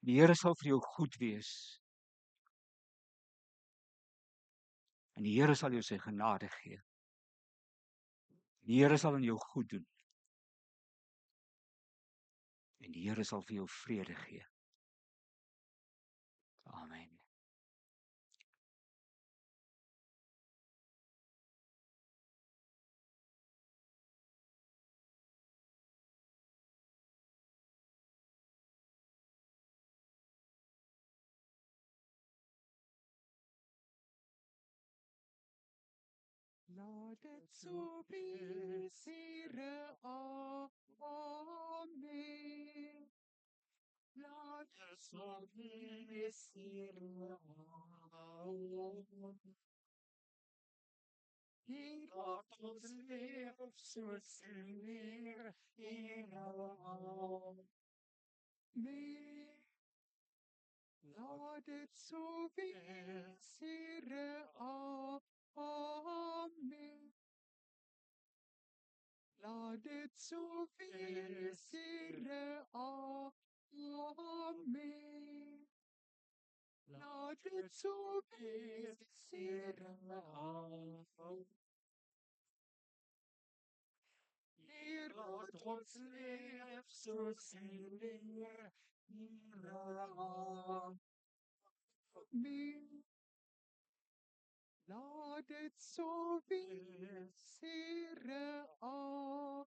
Die Here sal vir jou goed wees. En die Here sal jou sy genade gee. Die Here sal aan jou goed doen. En die Here sal vir jou vrede gee. Amen. Laat dit so wees, Here, amen. Laat dit so wees, Here, amen. Hier laat ons leef soos U leer, Here, amen. Laat dit so wees, Here, amen. Laat dit so wees, Here, amen. Laat dit so wees, Here, amen. Hier laat ons leef soos U leer, Here, amen. Laat dit so wees, Here, amen.